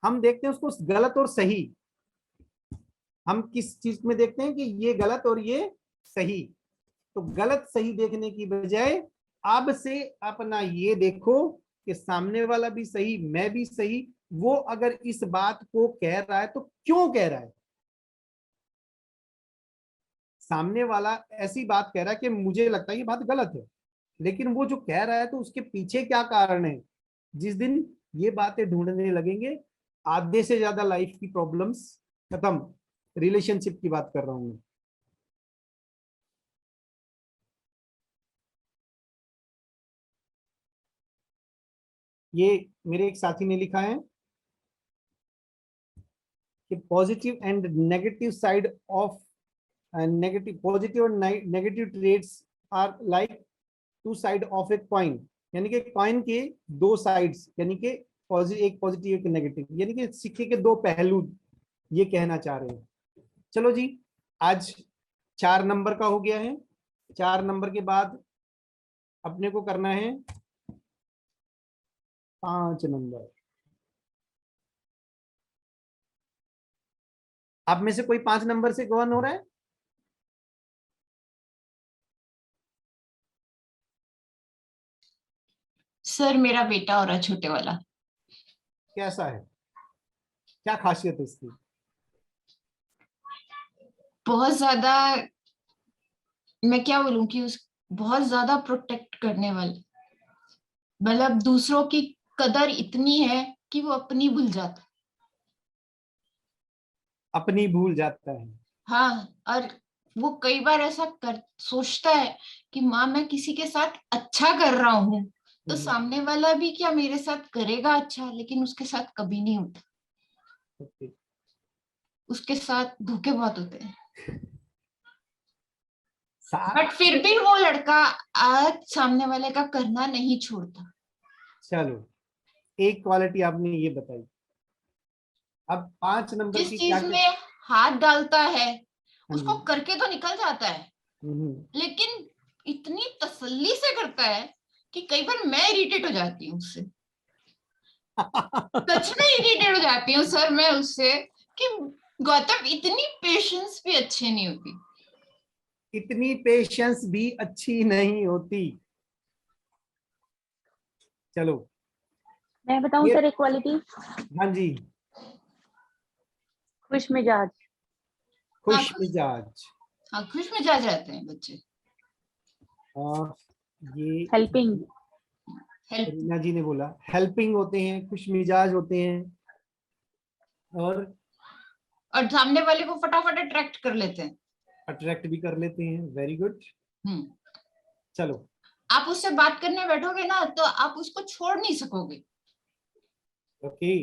हम देखते हैं उसको गलत और सही, हम किस चीज में देखते हैं कि ये गलत और ये सही। तो गलत सही देखने की बजाय अब से अपना ये देखो कि सामने वाला भी सही, मैं भी सही। वो अगर इस बात को कह रहा है तो क्यों कह रहा है? सामने वाला ऐसी बात कह रहा है कि मुझे लगता है ये बात गलत है, लेकिन वो जो कह रहा है तो उसके पीछे क्या कारण है। जिस दिन ये बातें ढूंढने लगेंगे, आधे से ज्यादा लाइफ की प्रॉब्लम्स खत्म। रिलेशनशिप की बात कर रहा हूं मैं। ये मेरे एक साथी ने लिखा है कि positive and negative side of negative, positive और negative traits are like two side of a coin, यानी कि कॉइन के दो साइड्स, यानी कि एक पॉजिटिव एक नेगेटिव, यानी कि सिक्के के दो पहलू, ये कहना चाह रहे हैं। चलो जी, आज 4 नंबर का हो गया है। 4 नंबर के बाद अपने को करना है 5 नंबर। आप में से कोई 5 नंबर से गवर्न हो रहा है? सर मेरा बेटा हो रहा है, छोटे वाला। कैसा है, क्या खासियत है इसकी? बहुत ज्यादा, मैं क्या बोलूं कि उस बहुत ज्यादा प्रोटेक्ट करने वाले, मतलब दूसरों की कदर इतनी है कि वो अपनी भूल जाता है। अपनी भूल जाता है। हाँ, और वो कई बार ऐसा कर सोचता है कि माँ मैं किसी के साथ अच्छा कर रहा हूँ तो सामने वाला भी क्या मेरे साथ करेगा अच्छा, लेकिन उसके साथ कभी नहीं होता। Okay. उसके साथ धोखे बहुत होते हैं, साथ बट फिर भी वो लड़का आज सामने वाले का करना नहीं छोड़ता। चलो, एक क्वालिटी आपने ये बताई। अब 5 नंबर जिस की क्या चीज क्या? में हाथ डालता है हाँ उसको जी। करके तो निकल जाता है, लेकिन इतनी तसल्ली से करता है कि कई बार मैं इरिटेट हो जाती हूँ उससे। सच में इरिटेट हो जाती हूँ सर मैं उससे कि गौतम इतनी पेशेंस भी अच्छी नहीं होती। इतनी पेशेंस भी अच्छी नहीं होती। चलो मैं बताऊं ये, सर एक क्वालिटी, हाँ जी, खुश मिजाज। खुश मिजाज। हाँ, खुश मिजाज रहते हैं बच्चे। और ये हेल्पिंग। हेल्प, रीना जी ने बोला हेल्पिंग होते हैं, खुश मिजाज होते हैं, और और सामने वाले को फटाफट अट्रैक्ट कर लेते हैं। अट्रैक्ट भी कर लेते हैं। Very good. चलो, आप उससे बात करने बैठोगे ना तो आप उसको छोड़ नहीं सकोगे। ओके।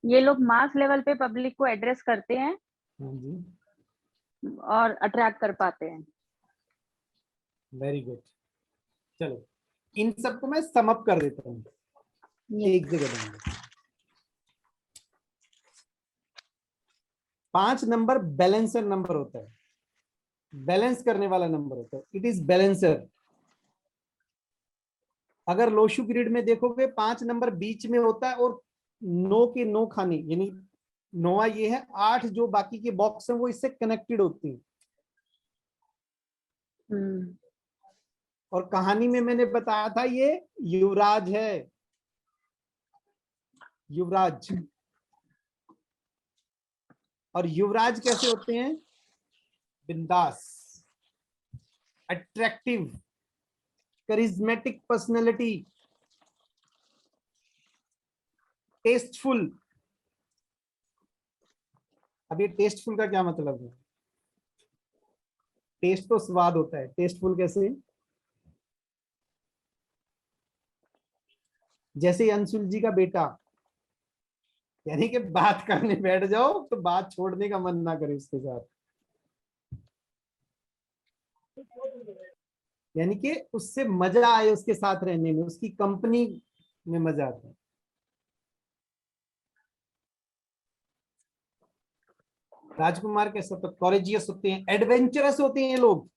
ये लोग मास लेवल पे पब्लिक को एड्रेस करते हैं हाँ जी, और अट्रैक्ट कर पाते हैं। Very good. चलो, इन सबको मैं सम अप कर देता हूँ, एक जगह देंगे। 5 नंबर बैलेंसर नंबर होता है, बैलेंस करने वाला नंबर होता है। It is balancer. अगर लोशु ग्रिड में देखोगे 5 नंबर बीच में होता है, और 9 के 9 खाने, यानी 9वां ये है, 8 जो बाकी के बॉक्स हैं वो इससे कनेक्टेड होती हैं। और कहानी में मैंने बताया था ये युवराज है, युवराज। और युवराज कैसे होते हैं? बिंदास, अट्रैक्टिव, करिज्मेटिक पर्सनैलिटी, टेस्टफुल। अब ये टेस्टफुल का क्या मतलब है? टेस्ट तो स्वाद होता है, टेस्टफुल कैसे? जैसे अंशुल जी का बेटा यानी कि बात करने बैठ जाओ तो बात छोड़ने का मन ना करे उसके साथ, यानी कि उससे मजा आए, उसके साथ रहने में, उसकी कंपनी में मजा आता है। राजकुमार कैसा, तो कॉरेजियस होते हैं, एडवेंचरस होते हैं ये लोग।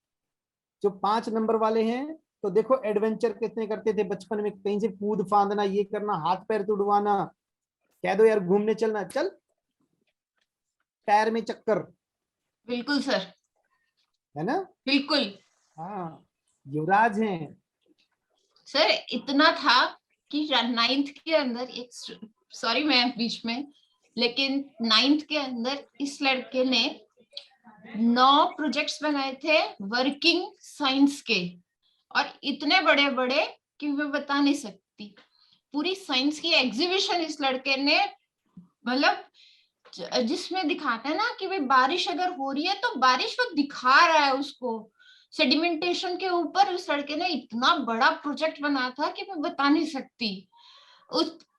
जो 5 नंबर वाले हैं, तो देखो एडवेंचर कितने करते थे बचपन में, कहीं से कूद फांदना, ये करना, हाथ पैर तुड़वाना, कह दो यार घूमने चलना, चल पैर में चक्कर, बिल्कुल सर, है ना। बिल्कुल हाँ, युवराज हैं। सर। इतना था कि 9th के अंदर एक, सॉरी मैं बीच में, लेकिन 9th के अंदर इस लड़के ने 9 प्रोजेक्ट्स बनाए थे वर्किंग साइंस के, और इतने बड़े बड़े कि मैं बता नहीं सकती। पूरी साइंस की एग्जीबिशन इस लड़के ने, मतलब जिसमें दिखाता है ना कि भाई बारिश अगर हो रही है तो बारिश वो दिखा रहा है उसको सेडिमेंटेशन के ऊपर। उस लड़के ने इतना बड़ा प्रोजेक्ट बनाया था कि मैं बता नहीं सकती।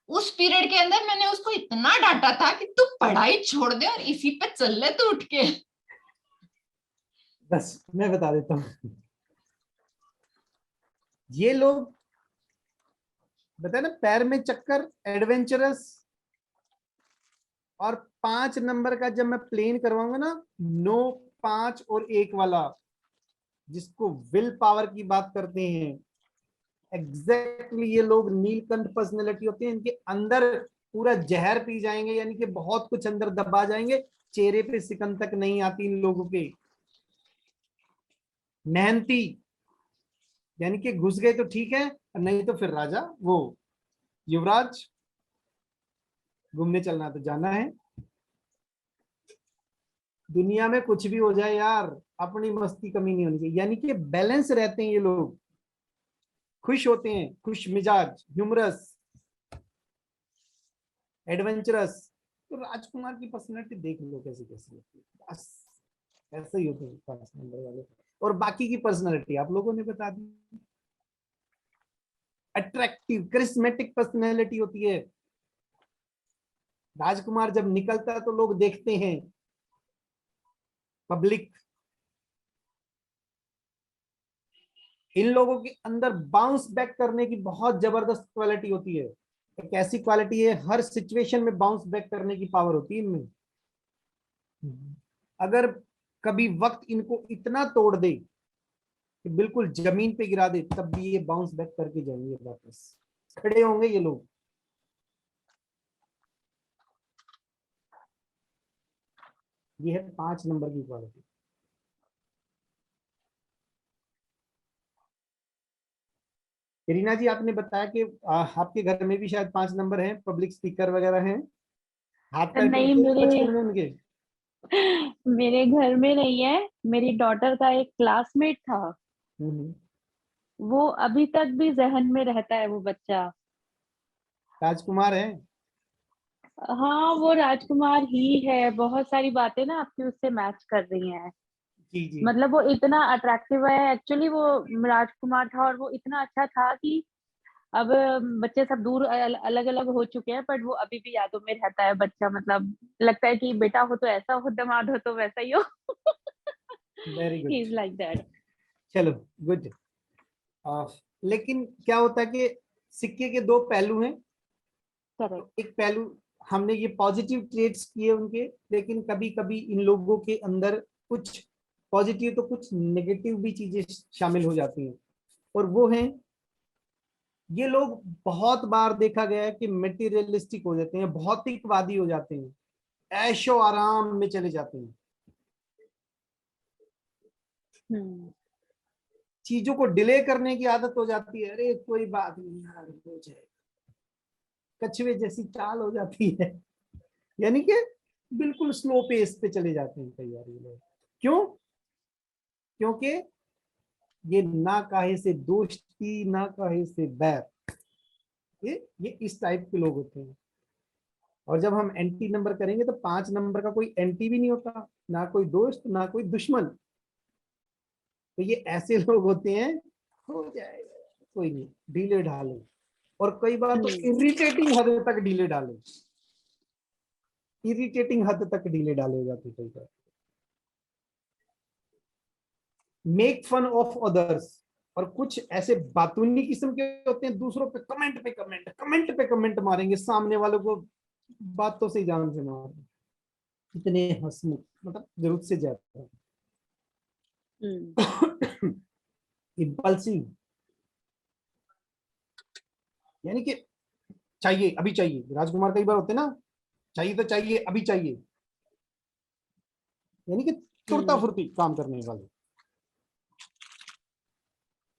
उस पीरियड के अंदर मैंने उसको इतना डांटा था कि तू पढ़ाई छोड़ दे और इसी पे चल ले तू उठ के। बस मैं बता देता हूँ, ये लोग बताए ना, पैर में चक्कर, एडवेंचरस, और 5 नंबर का जब मैं प्लेन करवाऊंगा ना, 9, 5 और 1 वाला, जिसको विल पावर की बात करते हैं, एग्जैक्टली ये लोग नीलकंठ पर्सनैलिटी होते हैं। इनके अंदर पूरा जहर पी जाएंगे, यानी कि बहुत कुछ अंदर दबा जाएंगे, चेहरे पे सिकन तक नहीं आती इन लोगों के। मेहनती, यानी कि घुस गए तो ठीक है, नहीं तो फिर राजा, वो युवराज, घूमने चलना तो जाना है, दुनिया में कुछ भी हो जाए यार, अपनी मस्ती कमी नहीं होनी चाहिए। यानी कि बैलेंस रहते हैं ये लोग, खुश होते हैं, खुश मिजाज, ह्यूमरस, एडवेंचरस। तो राजकुमार की पर्सनैलिटी देख लो कैसी कैसी होती है, बस ऐसे ही होते हैं 5 नंबर वाले। और बाकी की पर्सनैलिटी आप लोगों ने बता दी, अट्रैक्टिव करिस्मेटिक पर्सनैलिटी होती है। राजकुमार जब निकलता है तो लोग देखते हैं, पब्लिक। इन लोगों के अंदर बाउंस बैक करने की बहुत जबरदस्त क्वालिटी होती है। एक ऐसी क्वालिटी है, हर सिचुएशन में बाउंस बैक करने की पावर होती है इनमें। अगर कभी वक्त इनको इतना तोड़ दे कि बिल्कुल जमीन पे गिरा दे, तब भी ये बाउंस बैक करके जाएंगे, वापस खड़े होंगे ये लोग। ये है 5 नंबर की क्वालिटी। रीना जी, आपने बताया कि आपके घर में भी शायद 5 नंबर हैं, पब्लिक स्पीकर वगैरह हैं, हाथ पैर नहीं, टूटते थे बचपन में उनके? मेरे घर में नहीं है। मेरी डॉटर का एक क्लासमेट था, हम्म। वो अभी तक भी जहन में रहता है वो बच्चा। राजकुमार है। हाँ, वो राजकुमार ही है। बहुत सारी बातें ना आपकी उससे मैच कर रही हैं। जी जी। मतलब वो इतना अट्रैक्टिव है, एक्चुअली वो राजकुमार था और वो इतना अच्छा था कि अब बच्चे सब दूर अलग अलग हो चुके हैं, बट वो अभी भी यादों में रहता है बच्चा। मतलब लगता है कि बेटा हो तो ऐसा हो, दामाद हो तो वैसा ही हो। Very he good. Is like that. चलो, गुड। लेकिन क्या होता है कि सिक्के के 2 पहलू हैं। तो करेक्ट। एक पहलू, हमने ये पॉजिटिव ट्रेड्स किए उनके, लेकिन कभी कभी इन लोगों के अंदर कुछ पॉजिटिव तो कुछ नेगेटिव भी चीजें शामिल हो जाती हैं। और वो हैं, ये लोग बहुत बार देखा गया है कि मटेरियलिस्टिक हो जाते हैं, भौतिकवादी हो जाते हैं, ऐशो आराम में चले जाते हैं, चीजों को डिले करने की आदत हो जाती है। अरे कोई बात नहीं यार, हो जाएगा, कछुए जैसी चाल हो जाती है, यानी कि बिल्कुल स्लो पेस पे चले जाते हैं कई बार ये लोग। क्यों? क्योंकि ये ना काहे से दोस्ती, ना काहे से बैर, ये इस टाइप के लोग होते हैं। और जब हम एंटी नंबर करेंगे तो 5 नंबर का कोई एंटी भी नहीं होता, ना कोई दोस्त ना कोई दुश्मन। तो ये ऐसे लोग होते हैं, हो जाएगा कोई नहीं, ढीले ढाले, और कई बार तो इरिटेटिंग हद तक ढीले ढाले। इरिटेटिंग हद तक ढीले ढाले हो जाते कई बार। मेक फन ऑफ अदर्स, और कुछ ऐसे बातूनी किस्म के होते हैं, दूसरों पे कमेंट पे कमेंट, कमेंट पे कमेंट मारेंगे, सामने वालों को बातों से जान से मार, इतने हंसमुख, मतलब जरूरत से ज्यादा। इम्पल्सिव, यानी कि चाहिए अभी चाहिए, राजकुमार कई बार होते हैं ना, चाहिए तो चाहिए अभी चाहिए, यानी कि तुरता फुर्ती काम करने वाले।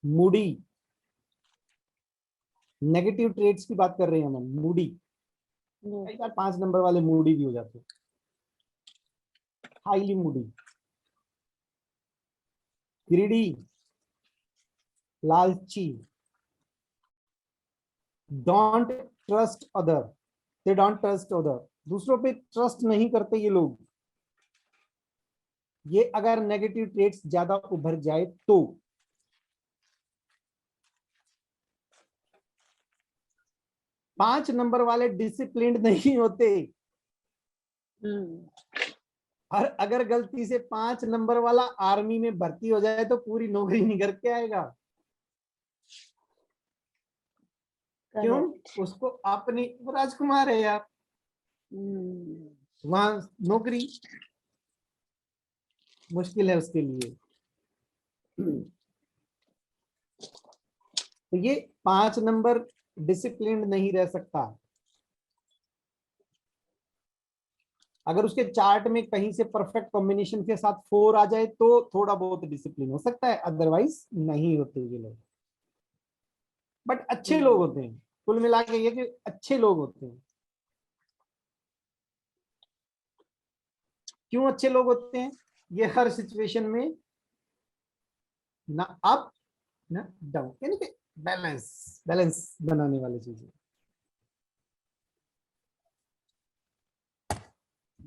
मूडी, नेगेटिव ट्रेड्स की बात कर रहे हैं हम, मूडी, कई बार 5 नंबर वाले मूडी भी हो जाते हैं, हाईली मूडी। ग्रीडी, लालची। Don't trust other, they don't trust other, दूसरों पे ट्रस्ट नहीं करते ये लोग। ये अगर नेगेटिव ट्रेड्स ज्यादा उभर जाए तो। 5 नंबर वाले डिसिप्लिन्ड नहीं होते, और अगर गलती से 5 नंबर वाला आर्मी में भर्ती हो जाए तो पूरी नौकरी नहीं करके आएगा। क्यों? उसको अपनी, वो राजकुमार है यार, वहां नौकरी मुश्किल है उसके लिए। तो ये 5 नंबर डिसिप्लिन नहीं रह सकता। अगर उसके चार्ट में कहीं से परफेक्ट कॉम्बिनेशन के साथ 4 आ जाए तो थोड़ा बहुत डिसिप्लिन हो सकता है, अदरवाइज नहीं होते ये लोग। बट अच्छे लोग होते हैं, कुल मिला के ये कि अच्छे लोग होते हैं। क्यों अच्छे लोग होते हैं? ये हर सिचुएशन में ना अप ना डाउन, यानी कि बैलेंस बैलेंस बनाने वाली चीजें।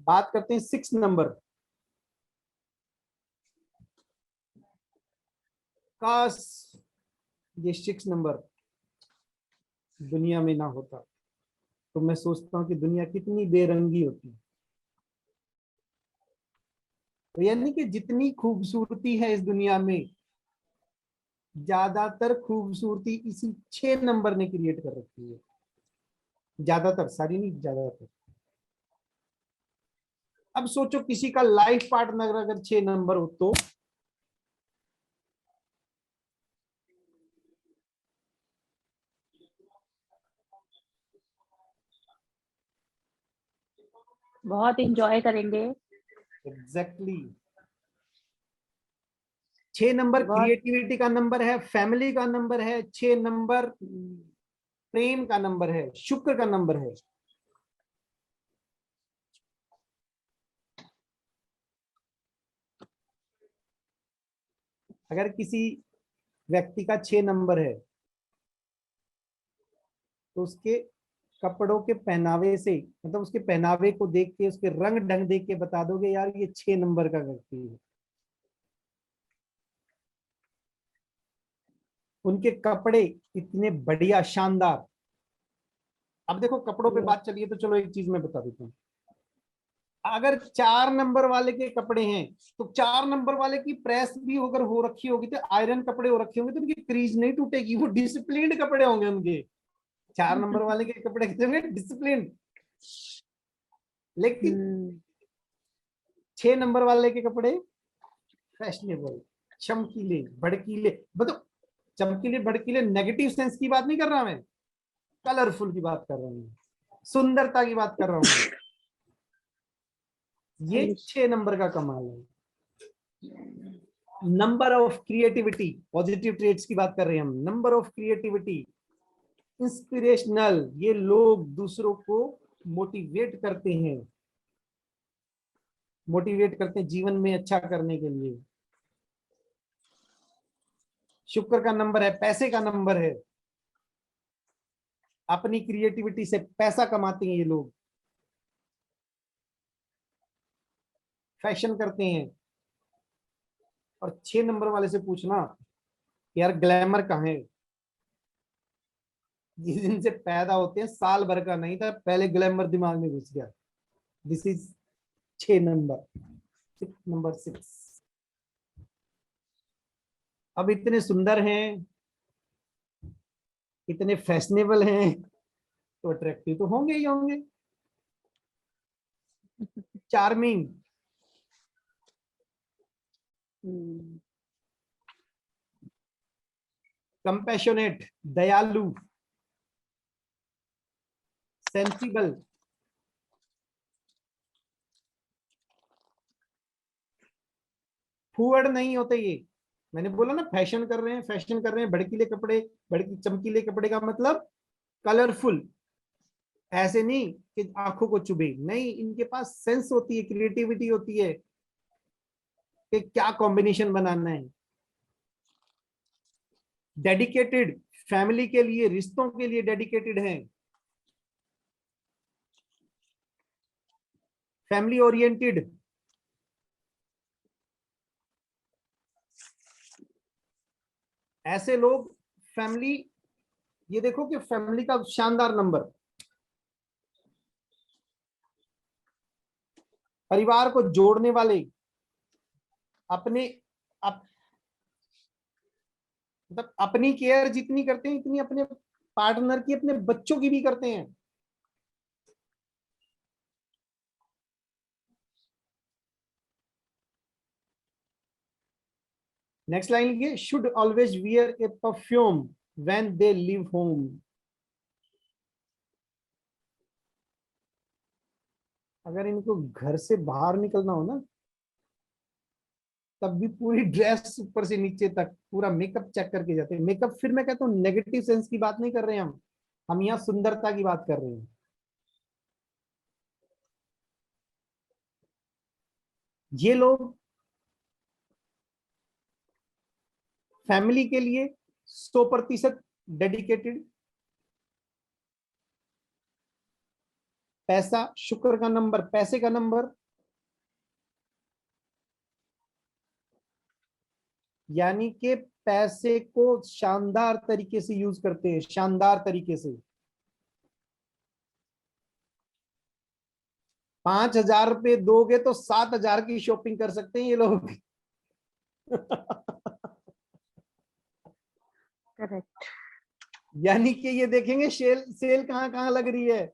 बात करते हैं 6 नंबर। काश ये 6 नंबर दुनिया में ना होता तो मैं सोचता हूँ कि दुनिया कितनी बेरंगी होती। तो यानी कि जितनी खूबसूरती है इस दुनिया में, ज्यादातर खूबसूरती इसी 6 नंबर ने क्रिएट कर रखी है। ज्यादातर, सारी नहीं, ज्यादातर। अब सोचो किसी का लाइफ पार्टनर अगर 6 नंबर हो तो बहुत एंजॉय करेंगे। एग्जैक्टली। 6 नंबर क्रिएटिविटी का नंबर है, फैमिली का नंबर है, 6 नंबर प्रेम का नंबर है, शुक्र का नंबर है। अगर किसी व्यक्ति का 6 नंबर है तो उसके कपड़ों के पहनावे से, मतलब उसके पहनावे को देख के, उसके रंग ढंग देख के बता दोगे यार ये 6 नंबर का व्यक्ति है। उनके कपड़े इतने बढ़िया, शानदार। अब देखो कपड़ों पे बात चलिए तो चलो एक चीज मैं बता देता हूँ। अगर 4 नंबर वाले के कपड़े हैं तो 4 नंबर वाले की प्रेस भी अगर हो रखी होगी, तो आयरन कपड़े हो रखे होंगे तो उनकी क्रीज नहीं टूटेगी, वो डिसिप्लिन्ड कपड़े होंगे उनके। 4 नंबर वाले के कपड़े कितने होंगे? डिसिप्लिन। लेकिन 6 नंबर वाले के कपड़े फैशनेबल, चमकीले, भड़कीले। मतलब चमकीले भड़कीले नेगेटिव सेंस की बात नहीं कर रहा मैं, कलरफुल की बात कर रहा हूँ, सुंदरता की बात कर रहा हूँ। ये 6 नंबर का कमाल है। Number of creativity, positive traits की बात कर रहे हैं हम। नंबर ऑफ क्रिएटिविटी, इंस्पिरेशनल, ये लोग दूसरों को मोटिवेट करते हैं, मोटिवेट करते हैं जीवन में अच्छा करने के लिए। शुक्र का नंबर है, पैसे का नंबर है, अपनी क्रिएटिविटी से पैसा कमाते हैं ये लोग, फैशन करते हैं। और 6 नंबर वाले से पूछना यार ग्लैमर कहाँ है, जिस दिन से पैदा होते हैं साल भर का नहीं था, पहले ग्लैमर दिमाग में घुस गया, दिस इज 6 नंबर 6। अब इतने सुंदर हैं, इतने फैशनेबल हैं, तो अट्रैक्टिव तो होंगे ही होंगे। चार्मिंग, कंपैशनेट, दयालु, सेंसिबल, फूहड़ नहीं होते ये। मैंने बोला ना फैशन कर रहे हैं, फैशन कर रहे हैं, भड़कीले कपड़े, भड़की चमकीले कपड़े का मतलब कलरफुल, ऐसे नहीं कि आंखों को चुभे, नहीं, इनके पास सेंस होती है, क्रिएटिविटी होती है कि क्या कॉम्बिनेशन बनाना है। डेडिकेटेड, फैमिली के लिए, रिश्तों के लिए डेडिकेटेड हैं, फैमिली ओरिएंटेड, ऐसे लोग फैमिली, ये देखो कि फैमिली का शानदार नंबर, परिवार को जोड़ने वाले, अपने मतलब अपनी केयर जितनी करते हैं इतनी अपने पार्टनर की, अपने बच्चों की भी करते हैं। नेक्स्ट लाइन लिखिए, should always wear A perfume when they live home. अगर इनको घर से बाहर निकलना हो ना, तब भी पूरी ड्रेस ऊपर से नीचे तक पूरा मेकअप चेक करके जाते हैं। मेकअप फिर मैं कहता हूँ नेगेटिव सेंस की बात नहीं कर रहे हैं हम यहाँ सुंदरता की बात कर रहे हैं। ये लोग फैमिली के लिए 100% डेडिकेटेड। पैसा, शुक्र का नंबर, पैसे का नंबर, यानी कि पैसे को शानदार तरीके से यूज करते हैं, शानदार तरीके से। 5,000 रुपये दोगे तो 7,000 की शॉपिंग कर सकते हैं ये लोग। करेक्ट। यानी कि ये देखेंगे सेल सेल कहाँ कहाँ लग रही है,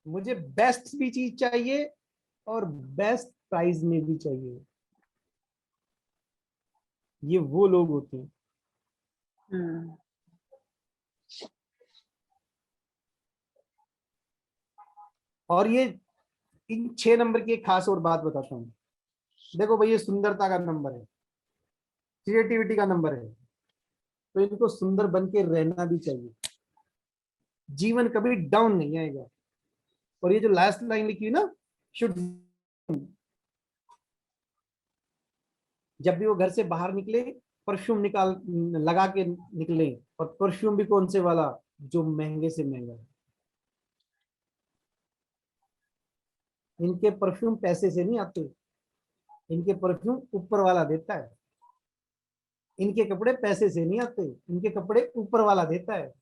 मुझे बेस्ट भी चीज चाहिए और बेस्ट प्राइस में भी चाहिए। ये वो लोग होते हैं। और ये इन 6 नंबर की एक खास और बात बताता हूं। देखो भाई, ये सुंदरता का नंबर है, क्रिएटिविटी का नंबर है, तो इनको सुंदर बन के रहना भी चाहिए, जीवन कभी डाउन नहीं आएगा। और ये जो लास्ट लाइन लिखी है ना, शुड, जब भी वो घर से बाहर निकले परफ्यूम निकाल लगा के निकले, और परफ्यूम भी कौन से वाला, जो महंगे से महंगा है। इनके परफ्यूम पैसे से नहीं आते, इनके परफ्यूम ऊपर वाला देता है। इनके कपड़े पैसे से नहीं आते, इनके कपड़े ऊपर वाला देता है।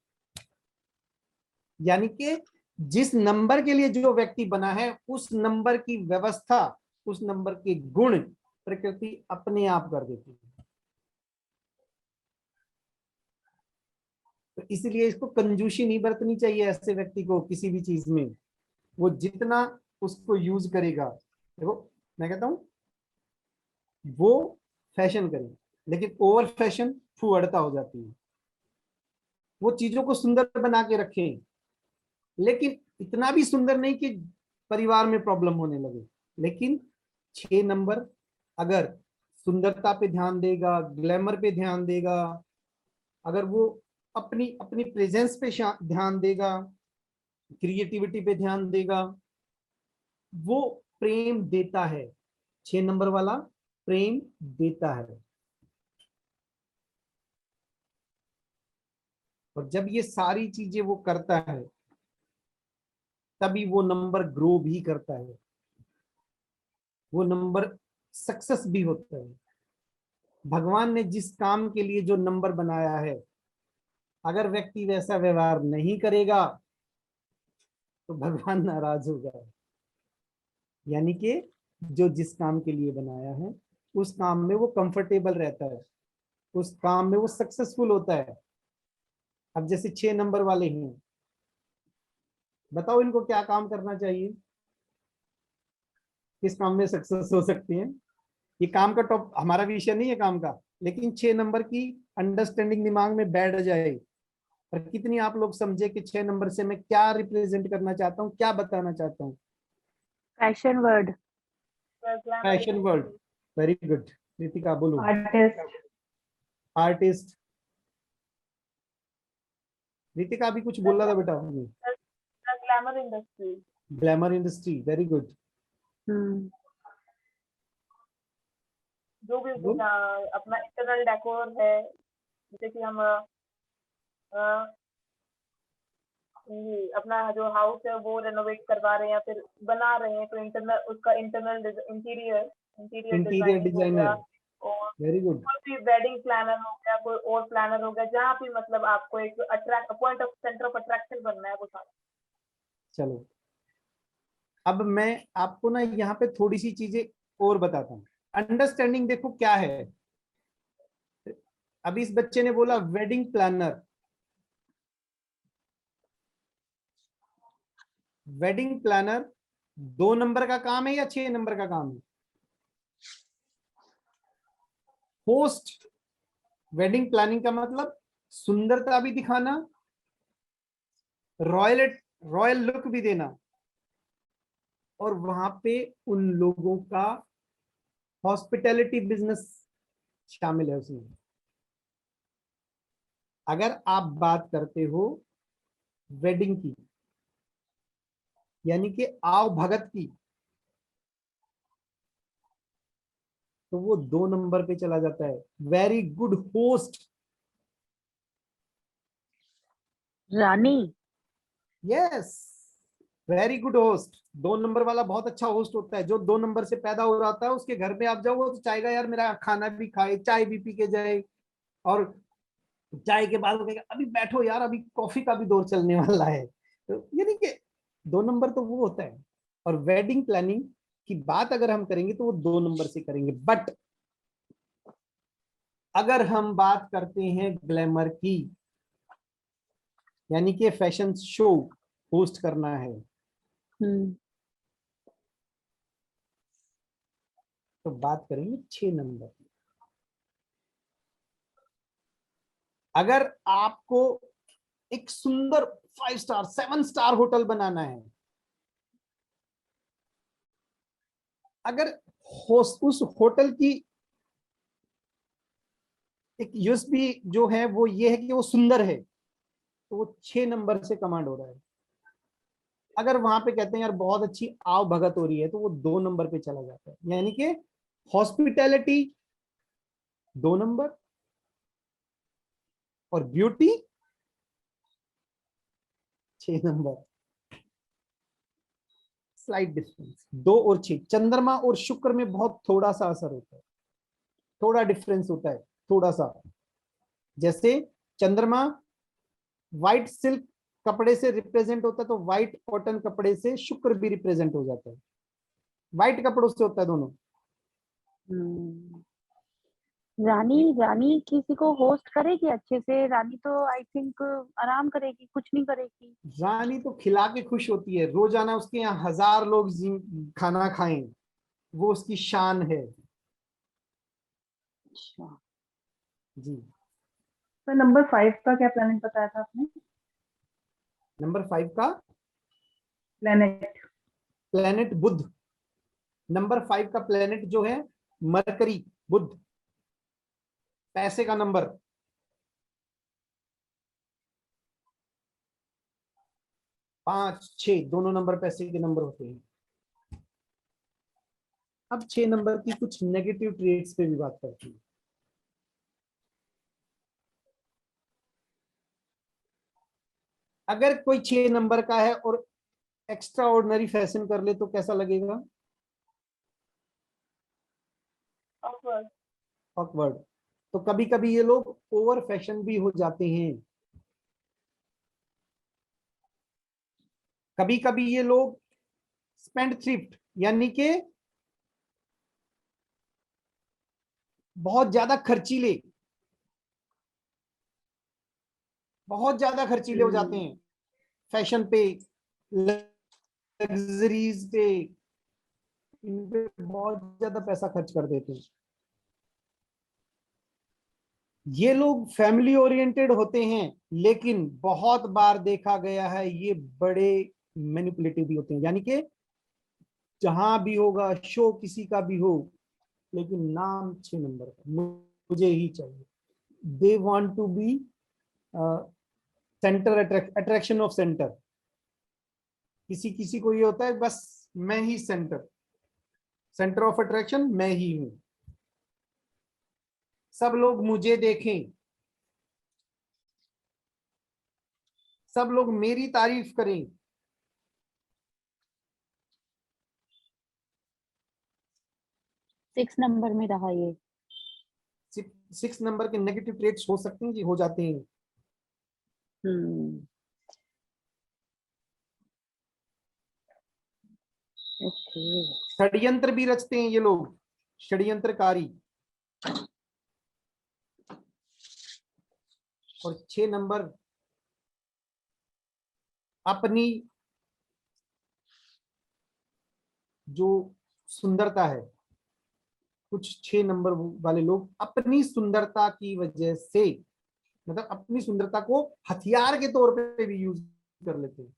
यानी कि जिस नंबर के लिए जो व्यक्ति बना है, उस नंबर की व्यवस्था, उस नंबर के गुण प्रकृति अपने आप कर देती है। तो इसलिए इसको कंजूसी नहीं बरतनी चाहिए ऐसे व्यक्ति को किसी भी चीज में। वो जितना उसको यूज करेगा, देखो मैं कहता हूं वो फैशन करे, लेकिन ओवर फैशन फुहड़ता हो जाती है। वो चीजों को सुंदर बना के रखें, लेकिन इतना भी सुंदर नहीं कि परिवार में प्रॉब्लम होने लगे। लेकिन 6 नंबर अगर सुंदरता पे ध्यान देगा, ग्लैमर पे ध्यान देगा, अगर वो अपनी अपनी प्रेजेंस पे ध्यान देगा, क्रिएटिविटी पे ध्यान देगा, वो प्रेम देता है। 6 नंबर वाला प्रेम देता है। और जब ये सारी चीजें वो करता है, तभी वो नंबर ग्रो भी करता है, वो नंबर सक्सेस भी होता है। भगवान ने जिस काम के लिए जो नंबर बनाया है, अगर व्यक्ति वैसा व्यवहार नहीं करेगा तो भगवान नाराज होगा। यानी कि जो जिस काम के लिए बनाया है उस काम में वो कंफर्टेबल रहता है, उस काम में वो सक्सेसफुल होता है। अब जैसे 6 नंबर वाले हैं, बताओ इनको क्या काम करना चाहिए, किस काम में सक्सेस हो सकते हैं। ये काम का टॉप हमारा विषय नहीं है काम का, लेकिन 6 नंबर की अंडरस्टैंडिंग दिमाग में बैठ जाए, और कितनी आप लोग समझे कि 6 नंबर से मैं क्या रिप्रेजेंट करना चाहता हूँ, क्या बताना चाहता हूँ। Fashion word, fashion word, very good. Ritika बोलो। Artist, artist. रितिका अभी कुछ बोला था बेटा। Glamour industry, glamour industry, very good. जो भी अपना इंटरनल डेकोर है, जैसे कि हम ये अपना जो हाउस है वो रेनोवेट करवा रहे हैं या फिर बना रहे हैं, तो इंटरनल उसका इंटरनल इंटीरियर इंटीरियर डिजाइनर, और वेरी गुड। कोई भी वेडिंग प्लानर हो गया, कोई और प्लानर हो गया, जहाँ भी मतलब आपको एक point of centre of attraction बनना है वो सारा। चलो अब मैं आपको ना यहाँ पे थोड़ी सी चीजें और बताता हूँ। अंडरस्टैंडिंग देखो क्या है। अभी इस बच्चे ने बोला wedding planner. Wedding planner 2 number का काम है या 6 नंबर का काम है? होस्ट वेडिंग प्लानिंग का मतलब सुंदरता भी दिखाना, रॉयल लुक भी देना, और वहां पे उन लोगों का हॉस्पिटैलिटी बिजनेस शामिल है उसमें। अगर आप बात करते हो वेडिंग की, यानी कि आव भगत की, तो वो 2 नंबर पे चला जाता है। Very good host, Rani, yes, very good host. 2 number वाला बहुत अच्छा होस्ट होता है। जो 2 नंबर से पैदा हो रहा होता है, उसके घर में आप जाओ, वो तो चाहेगा यार मेरा खाना भी खाए, चाय भी पी के जाए, और चाय के बाद वो कहेगा अभी बैठो यार, अभी कॉफी का भी दौर चलने वाला है। तो यानी कि 2 नंबर तो वो होता है। और वेडिंग प्लानिंग की बात अगर हम करेंगे तो वो 2 नंबर से करेंगे। बट अगर हम बात करते हैं ग्लैमर की, यानी कि फैशन शो होस्ट करना है, तो बात करेंगे 6 नंबर। अगर आपको एक सुंदर 5 स्टार 7 स्टार होटल बनाना है, अगर उस होटल की एक यूएसपी जो है वो ये है कि वो सुंदर है, तो वो 6 नंबर से कमांड हो रहा है। अगर वहां पे कहते हैं यार बहुत अच्छी आव भगत हो रही है, तो वो 2 नंबर पे चला जाता है। यानी कि हॉस्पिटैलिटी 2 नंबर और ब्यूटी 6 नंबर। स्लाइट डिफरेंस 2 और 6। चंद्रमा और शुक्र में बहुत थोड़ा सा असर होता है, थोड़ा डिफरेंस होता है, थोड़ा सा। जैसे चंद्रमा व्हाइट सिल्क कपड़े से रिप्रेजेंट होता है, तो व्हाइट कॉटन कपड़े से शुक्र भी रिप्रेजेंट हो जाता है। व्हाइट कपड़ों से होता है दोनों। रानी, रानी किसी को होस्ट करेगी अच्छे से? रानी तो आई थिंक आराम करेगी, कुछ नहीं करेगी। रानी तो खिला के खुश होती है, रोजाना उसके यहाँ 1000 लोग खाना खाएं, वो उसकी शान है। अच्छा, जी। तो नंबर 5 का क्या प्लैनेट बताया था आपने? नंबर 5 का प्लैनेट, प्लेनेट बुध। नंबर 5 का प्लेनेट जो है मरकरी, बुध, पैसे का नंबर। पांच 6 दोनों नंबर पैसे के नंबर होते हैं। अब 6 नंबर की कुछ नेगेटिव ट्रेड्स पे भी बात करते हैं। अगर कोई 6 नंबर का है और एक्स्ट्रा ऑर्डिनरी फैशन कर ले तो कैसा लगेगा? ऑकवर्ड। तो कभी कभी ये लोग ओवर फैशन भी हो जाते हैं। कभी कभी ये लोग स्पेंड थ्रिफ्ट, यानी कि बहुत ज्यादा खर्चीले, बहुत ज्यादा खर्चीले हो जाते हैं फैशन पे, लग्जरीज पे, इन पे बहुत ज्यादा पैसा खर्च कर देते हैं। ये लोग फैमिली ओरिएंटेड होते हैं, लेकिन बहुत बार देखा गया है ये बड़े मैनिपुलेटिव भी होते हैं। यानी कि जहां भी होगा शो किसी का भी हो, लेकिन नाम 6 नंबर का मुझे ही चाहिए। They want to be centre, attraction of centre. किसी किसी को ये होता है बस मैं ही सेंटर, सेंटर ऑफ अट्रैक्शन मैं ही हूं, सब लोग मुझे देखें, सब लोग मेरी तारीफ करें। 6 नंबर में रहा ये। 6 नंबर के नेगेटिव ट्रेट्स हो सकते हैं जी, हो जाते हैं। ओके। षड्यंत्र भी रचते हैं ये लोग, षड्यंत्रकारी। और 6 नंबर अपनी जो सुंदरता है, कुछ 6 नंबर वाले लोग अपनी सुंदरता की वजह से, मतलब अपनी सुंदरता को हथियार के तौर पे भी यूज कर लेते हैं।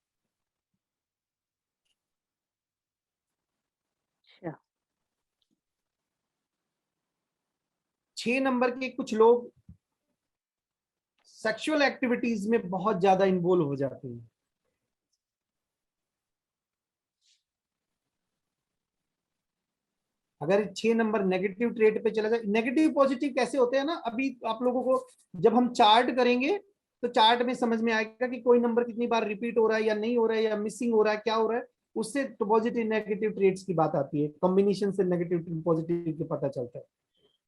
अच्छा। 6 नंबर के कुछ लोग सेक्सुअल एक्टिविटीज में बहुत ज्यादा इन्वॉल्व हो जाते हैं। अगर 6 नंबर नेगेटिव ट्रेट पे चला जाए, नेगेटिव पॉजिटिव कैसे होते हैं ना, अभी आप लोगों को जब हम चार्ट करेंगे तो चार्ट में समझ में आएगा कि कोई नंबर कितनी बार रिपीट हो रहा है या नहीं हो रहा है, या मिसिंग हो रहा है, क्या हो रहा है। उससे तो पॉजिटिव नेगेटिव ट्रेट्स की बात आती है, कॉम्बिनेशन से नेगेटिव पॉजिटिव का पता चलता है।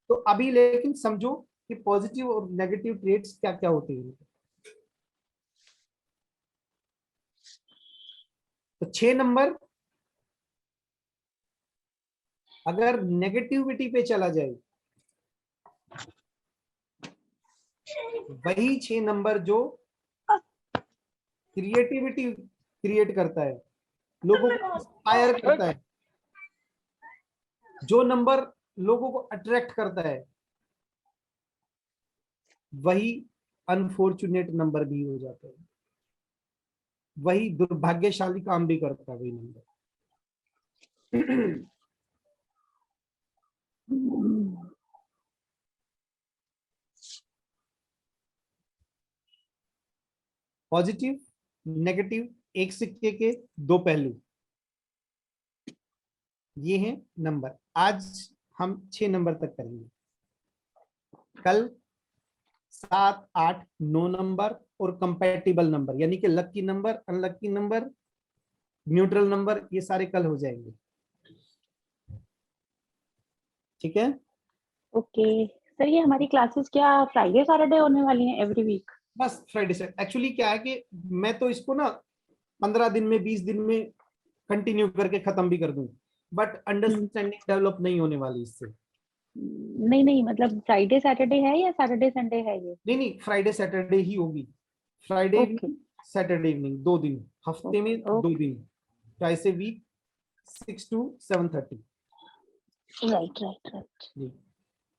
तो अभी लेकिन समझो कि पॉजिटिव और नेगेटिव ट्रेट्स क्या क्या होते हैं। तो 6 नंबर अगर नेगेटिविटी पे चला जाए, वही 6 नंबर जो क्रिएटिविटी क्रिएट करता है, लोगों को इंस्पायर करता है, जो नंबर लोगों को अट्रैक्ट करता है, वही अनफॉर्चुनेट नंबर भी हो जाता है, वही दुर्भाग्यशाली काम भी करता है वही नंबर। पॉजिटिव नेगेटिव एक सिक्के के 2 पहलू, ये हैं नंबर। आज हम 6 नंबर तक करेंगे, कल 7, 8, 9 नंबर और कंपैटिबल नंबर, यानी कि lucky number, unlucky number, neutral number, ये सारे कल हो जाएंगे। ठीक है। ओके सर, ये हमारी क्लासेस क्या फ्राइडे सैटरडे होने वाली हैं एवरी वीक? बस फ्राइडे से एक्चुअली क्या है कि मैं तो इसको ना 15 दिन में 20 दिन में कंटिन्यू करके खत्म भी कर दूं, बट अंडरस्टैंडिंग डेवलप नहीं होने वाली इससे। नहीं नहीं, मतलब फ्राइडे सैटरडे है या सैटरडे संडे है ये? नहीं, फ्राइडे सैटरडे ही होगी। Friday okay. सैटरडे इवनिंग, 2 दिन, हफ्ते में 2 दिन, twice a week, 6 to 7:30। Right right right. Ji.